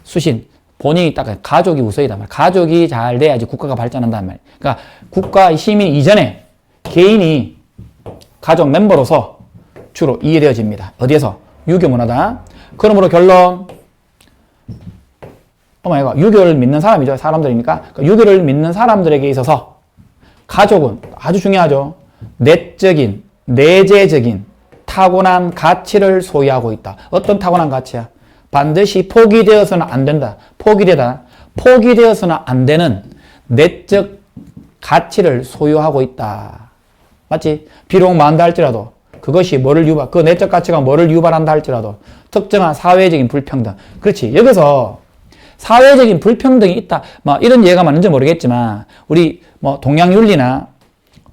수신 본인이 딱 가족이 우선이다 말. 가족이 잘 돼야지 국가가 발전한단 말. 그러니까 국가 시민 이전에 개인이 가족 멤버로서 주로 이해되어집니다. 어디에서? 유교 문화다. 그러므로 결론, 유교를 믿는 사람이죠. 사람들이니까. 유교를 믿는 사람들에게 있어서 가족은 아주 중요하죠. 내재적인 타고난 가치를 소유하고 있다. 어떤 타고난 가치야? 반드시 포기되어서는 안 된다. 포기되어서는 안 되는 내적 가치를 소유하고 있다. 맞지? 비록 많다 할지라도 그것이 그 내적 가치가 뭐를 유발한다 할지라도 특정한 사회적인 불평등. 그렇지. 여기서 사회적인 불평등이 있다. 뭐 이런 이해가 맞는지 모르겠지만 우리 뭐 동양윤리나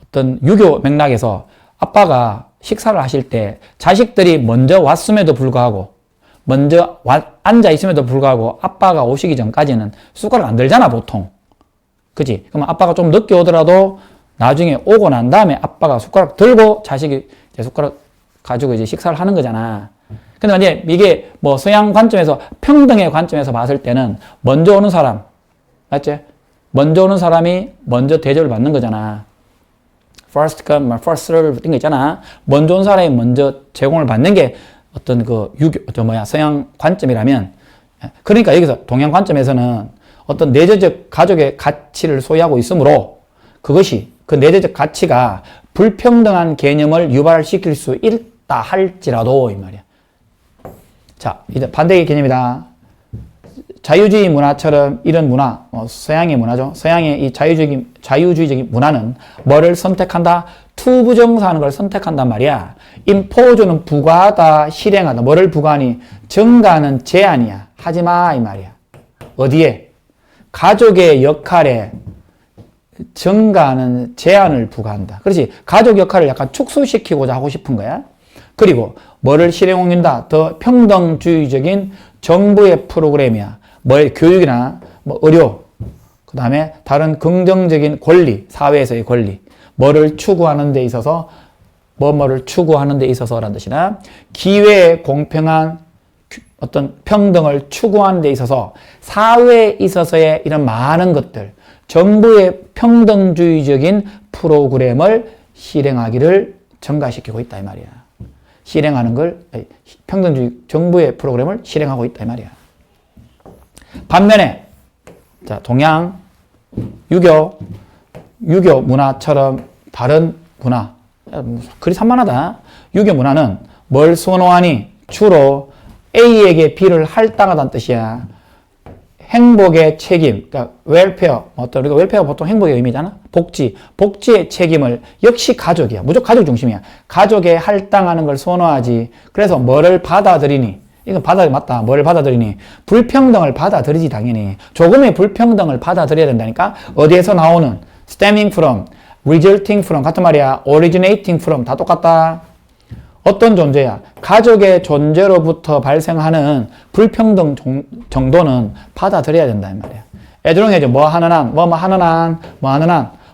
어떤 유교 맥락에서 아빠가 식사를 하실 때 자식들이 먼저 왔음에도 불구하고 앉아 있음에도 불구하고 아빠가 오시기 전까지는 숟가락 안 들잖아, 보통. 그치? 그럼 아빠가 좀 늦게 오더라도 나중에 오고 난 다음에 아빠가 숟가락 들고 자식이 이제 숟가락 가지고 이제 식사를 하는 거잖아. 근데 만약에 이게 뭐 서양 관점에서 평등의 관점에서 봤을 때는 먼저 오는 사람, 맞지? 먼저 오는 사람이 먼저 대접을 받는 거잖아. first come, first serve 이런 거 있잖아. 먼저 온 사람이 먼저 제공을 받는 게 어떤 그 서양 관점이라면, 그러니까 여기서 동양 관점에서는 어떤 내재적 가족의 가치를 소유하고 있으므로 그것이 그 내재적 가치가 불평등한 개념을 유발시킬 수 있다 할지라도 이 말이야. 자, 이제 반대의 개념이다. 자유주의 문화처럼 이런 문화, 서양의 문화죠. 서양의 이 자유주의적인 문화는 뭐를 선택한다? 투부정사하는 걸 선택한단 말이야. impose는 부과하다, 실행하다. 뭐를 부과하니? 증가는 제한이야. 하지마 이 말이야. 어디에? 가족의 역할에 증가하는 제한을 부과한다. 그렇지. 가족 역할을 약간 축소시키고자 하고 싶은 거야. 그리고 뭐를 실행한다? 더 평등주의적인 정부의 프로그램이야. 교육이나 의료, 그 다음에 다른 긍정적인 권리, 사회에서의 권리, 뭐를 추구하는 데 있어서, 뭐를 추구하는 데 있어서라는 뜻이나, 기회의 공평한 어떤 평등을 추구하는 데 있어서, 사회에 있어서의 이런 많은 것들, 정부의 평등주의적인 프로그램을 실행하기를 증가시키고 있다 이 말이야. 실행하는 걸, 평등주의 정부의 프로그램을 실행하고 있다 이 말이야. 반면에 자, 동양 유교 문화처럼 다른 문화, 그리 산만하다. 유교 문화는 뭘 선호하니? 주로 A에게 B를 할당하다는 뜻이야. 행복의 책임, 그러니까 웰페어, 우리가 웰페어 보통 행복의 의미잖아. 복지의 책임을 역시 가족이야. 무조건 가족 중심이야. 가족에 할당하는 걸 선호하지. 그래서 뭐를 받아들이니? 이건 맞다. 뭐를 받아들이니? 불평등을 받아들이지, 당연히. 조금의 불평등을 받아들여야 된다니까? 어디에서 나오는? stemming from, resulting from, 같은 말이야. originating from, 다 똑같다. 어떤 존재야? 가족의 존재로부터 발생하는 불평등 정도는 받아들여야 된다, 이 말이야. 애들은 뭐 하는 한,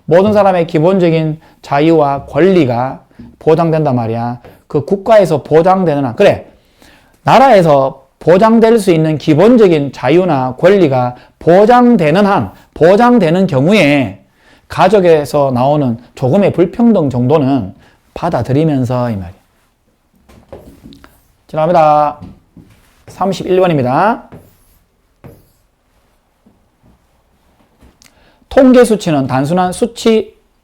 모든 사람의 기본적인 자유와 권리가 보장된단 말이야. 그 국가에서 보장되는 한. 그래. 나라에서 보장될 수 있는 기본적인 자유나 권리가 보장되는 경우에 가족에서 나오는 조금의 불평등 정도는 받아들이면서 이 말이야. 지나갑니다. 31번입니다. 통계 수치는 단순한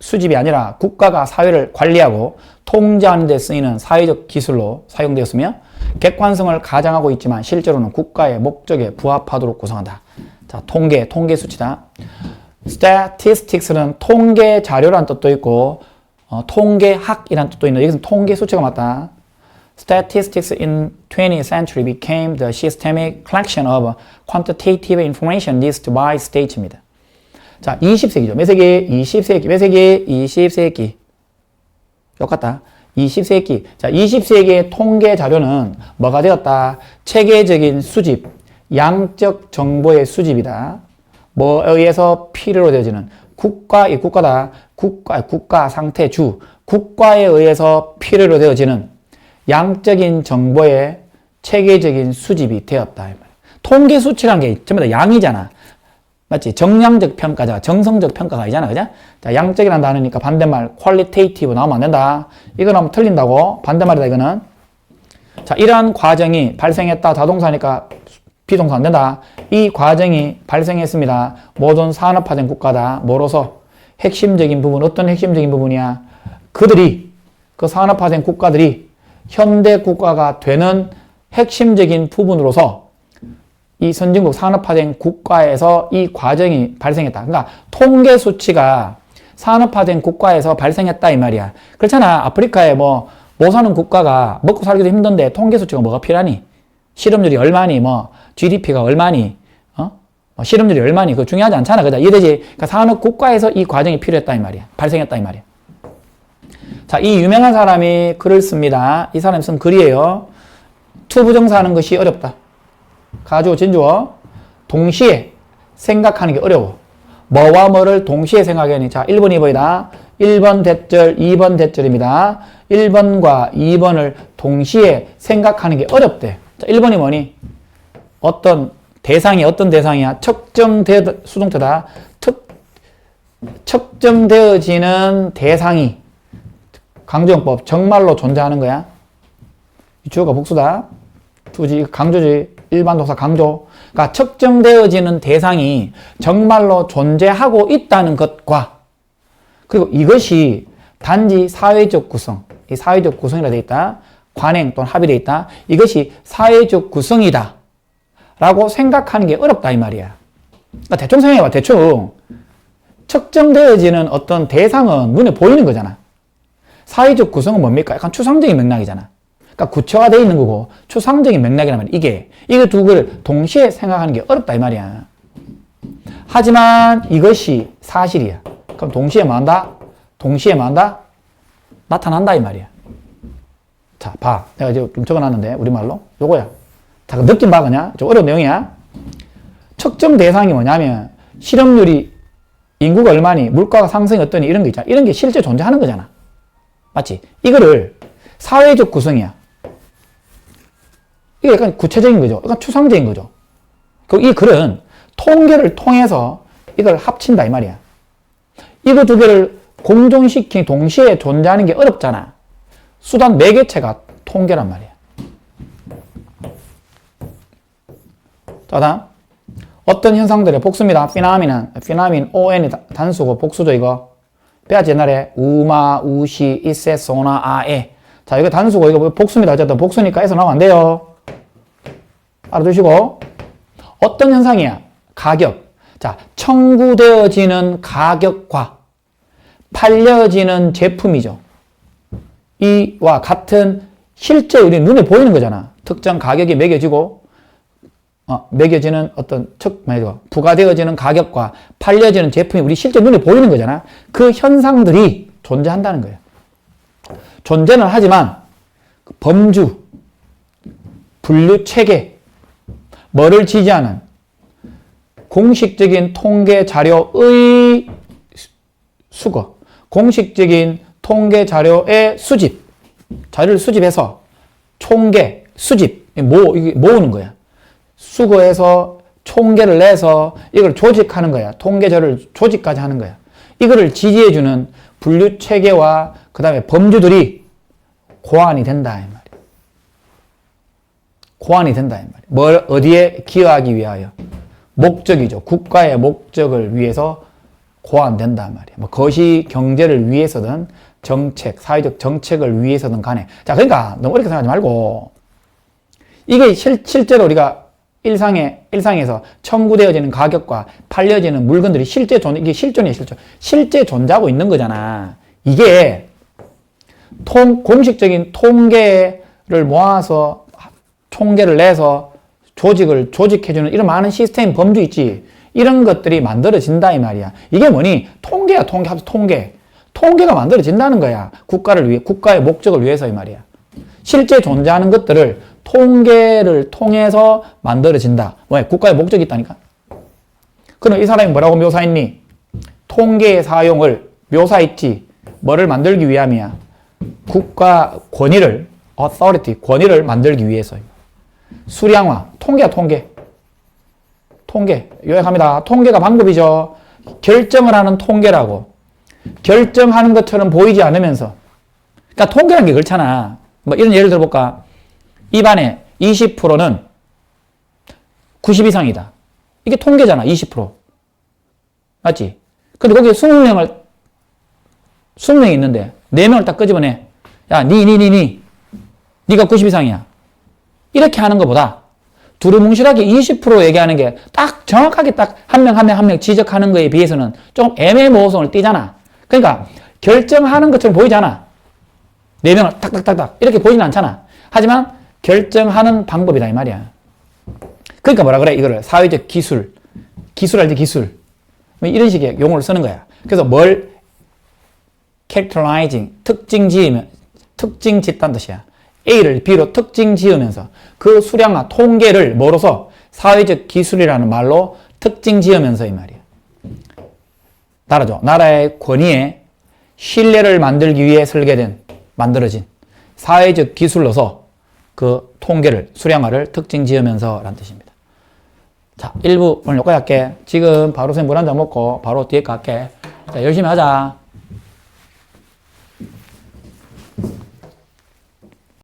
수집이 아니라 국가가 사회를 관리하고 통제하는 데 쓰이는 사회적 기술로 사용되었으며 객관성을 가장하고 있지만 실제로는 국가의 목적에 부합하도록 구성한다. 자, 통계 수치다. statistics는 통계 자료란 뜻도 있고 통계학이란 뜻도 있는데 여기서 통계 수치가 맞다. Statistics in 20th century became the systemic collection of quantitative information used by state입니다. 자, 20세기죠. 몇 세기? 20세기. 몇 세기? 20세기. 똑같다. 20세기. 자, 20세기의 통계 자료는 뭐가 되었다? 체계적인 수집, 양적 정보의 수집이다. 뭐에 의해서 필요로 되어지는 국가 상태 주, 국가에 의해서 필요로 되어지는 양적인 정보의 체계적인 수집이 되었다. 통계 수치란 게 전부 다 양이잖아. 맞지? 정량적 평가자, 정성적 평가가 아니잖아. 그죠? 자, 양적이라는 단어니까 반대말 qualitative 나오면 안 된다. 이건 하면 틀린다고. 반대말이다, 이거는. 자, 이러한 과정이 발생했다. 자동사니까 비동사 안 된다. 이 과정이 발생했습니다. 모든 산업화된 국가다. 뭐로서? 핵심적인 부분. 어떤 핵심적인 부분이야? 그 산업화된 국가들이 현대 국가가 되는 핵심적인 부분으로서 이 선진국 산업화된 국가에서 이 과정이 발생했다. 그러니까 통계 수치가 산업화된 국가에서 발생했다 이 말이야. 그렇잖아. 아프리카에 못 사는 국가가 먹고 살기도 힘든데 통계 수치가 뭐가 필요하니? 실업률이 얼마니? GDP가 얼마니? 실업률이 얼마니? 그거 중요하지 않잖아. 그죠? 이해되지? 그러니까 산업 국가에서 이 과정이 필요했다 이 말이야. 발생했다 이 말이야. 자, 이 유명한 사람이 글을 씁니다. 이 사람이 쓴 글이에요. 투부정사 하는 것이 어렵다. 가주어, 진주어. 동시에 생각하는 게 어려워. 뭐와 뭐를 동시에 생각하니? 자, 1번, 2번이다. 1번 대절, 2번 대절입니다. 1번과 2번을 동시에 생각하는 게 어렵대. 자, 1번이 뭐니? 어떤 대상이야? 특정 수동태다. 측정되어지는 대상이 강조용법 정말로 존재하는 거야. 주어가 복수다. 주지 강조지. 일반 동사 강조. 그러니까 측정되어지는 대상이 정말로 존재하고 있다는 것과 그리고 이것이 단지 사회적 구성, 이 사회적 구성이라 되어 있다. 관행 또는 합의되어 있다. 이것이 사회적 구성이다. 라고 생각하는 게 어렵다 이 말이야. 그러니까 대충 생각해봐. 대충 측정되어지는 어떤 대상은 눈에 보이는 거잖아. 사회적 구성은 뭡니까? 약간 추상적인 맥락이잖아. 그러니까 구체화되어 있는 거고 추상적인 맥락이란 말이야. 이게 두 개를 동시에 생각하는 게 어렵다 이 말이야. 하지만 이것이 사실이야. 그럼 동시에 뭐 한다? 동시에 뭐 한다? 나타난다 이 말이야. 자, 봐. 내가 이제 좀 적어놨는데 우리말로 요거야. 자, 그 느낌 봐 그냥. 좀 어려운 내용이야. 측정 대상이 뭐냐면 실업률이 인구가 얼마니, 물가가 상승이 어떠니 이런 거 있잖아. 이런 게 실제 존재하는 거잖아. 맞지? 이거를 사회적 구성이야. 이게 약간 구체적인 거죠. 약간 추상적인 거죠. 이 글은 통계를 통해서 이걸 합친다 이 말이야. 이거 두 개를 공존시키니 동시에 존재하는 게 어렵잖아. 수단 매개체가 통계란 말이야. 자, 다음. 어떤 현상들의 복수입니다. 피나민, ON이 단수고 복수죠, 이거. 배웠지, 옛날에. 우마, 우시, 이세, 소나, 아에. 자, 이거 단수고, 이거 복수입니다. 어쨌든 복수니까 에서 나오면 안 돼요. 알아두시고. 어떤 현상이야? 가격. 자, 청구되어지는 가격과 팔려지는 제품이죠. 이와 같은 실제 우리 눈에 보이는 거잖아. 특정 가격이 매겨지고, 매겨지는 어떤 부과되어지는 가격과 팔려지는 제품이 우리 실제 눈에 보이는 거잖아. 그 현상들이 존재한다는 거예요. 존재는 하지만 범주, 분류 체계, 뭐를 지지하는 공식적인 통계 자료의 수거, 공식적인 통계 자료의 수집, 자료를 수집해서 총계, 수집, 이게 모으는 거야. 수거해서 총계를 내서 이걸 조직하는 거야. 통계자료를 조직까지 하는 거야. 이거를 지지해주는 분류 체계와 그 다음에 범주들이 고안이 된다 이 말이야. 고안이 된다 이 말이야. 뭘 어디에 기여하기 위하여? 목적이죠. 국가의 목적을 위해서 고안된다 말이야. 뭐 거시 경제를 위해서든 정책, 사회적 정책을 위해서든 간에. 자, 그러니까 너무 어렵게 생각하지 말고 이게 실제로 우리가 일상에서 청구되어지는 가격과 팔려지는 물건들이 실제 이게 실존이에요, 실존. 실제 존재하고 있는 거잖아. 이게 공식적인 통계를 모아서 총계를 내서 조직해주는 이런 많은 시스템 범주 있지. 이런 것들이 만들어진다 이 말이야. 이게 뭐니? 통계야, 통계. 통계가 만들어진다는 거야. 국가를 위해, 국가의 목적을 위해서 이 말이야. 실제 존재하는 것들을 통계를 통해서 만들어진다. 왜? 국가의 목적이 있다니까. 그럼 이 사람이 뭐라고 묘사했니? 통계의 사용을 묘사했지. 뭐를 만들기 위함이야? 국가 권위를, authority, 권위를 만들기 위해서. 수량화, 통계야, 통계. 통계, 요약합니다. 통계가 방법이죠. 결정을 하는 통계라고. 결정하는 것처럼 보이지 않으면서. 그러니까 통계라는 게 그렇잖아. 뭐 이런 예를 들어볼까? 이 반에 20%는 90 이상이다. 이게 통계잖아, 20%. 맞지? 근데 거기에 20명이 있는데, 4명을 딱 끄집어내. 야, 니가 90 이상이야. 이렇게 하는 것보다, 두루뭉실하게 20% 얘기하는 게 딱 정확하게 딱 한 명 지적하는 거에 비해서는 좀 애매모호성을 띠잖아. 그러니까, 결정하는 것처럼 보이잖아. 4명을 딱딱딱딱. 이렇게 보이진 않잖아. 하지만, 결정하는 방법이다 이 말이야. 그러니까 뭐라 그래? 이거를 사회적 기술 알지? 기술. 이런 식의 용어를 쓰는 거야. 그래서 뭘 characterizing, 특징 짓다는 뜻이야. A를 B로 특징 지으면서 그 수량화 통계를 뭐로서 사회적 기술이라는 말로 특징 지으면서 이 말이야. 나라죠. 나라의 권위에 신뢰를 만들기 위해 만들어진 사회적 기술로서 그 통계를, 수량화를 특징 지으면서 라는 뜻입니다. 자, 1부 오늘 여기까지 할게. 지금 바로 물 한 잔 먹고 바로 뒤에 갈게. 자, 열심히 하자.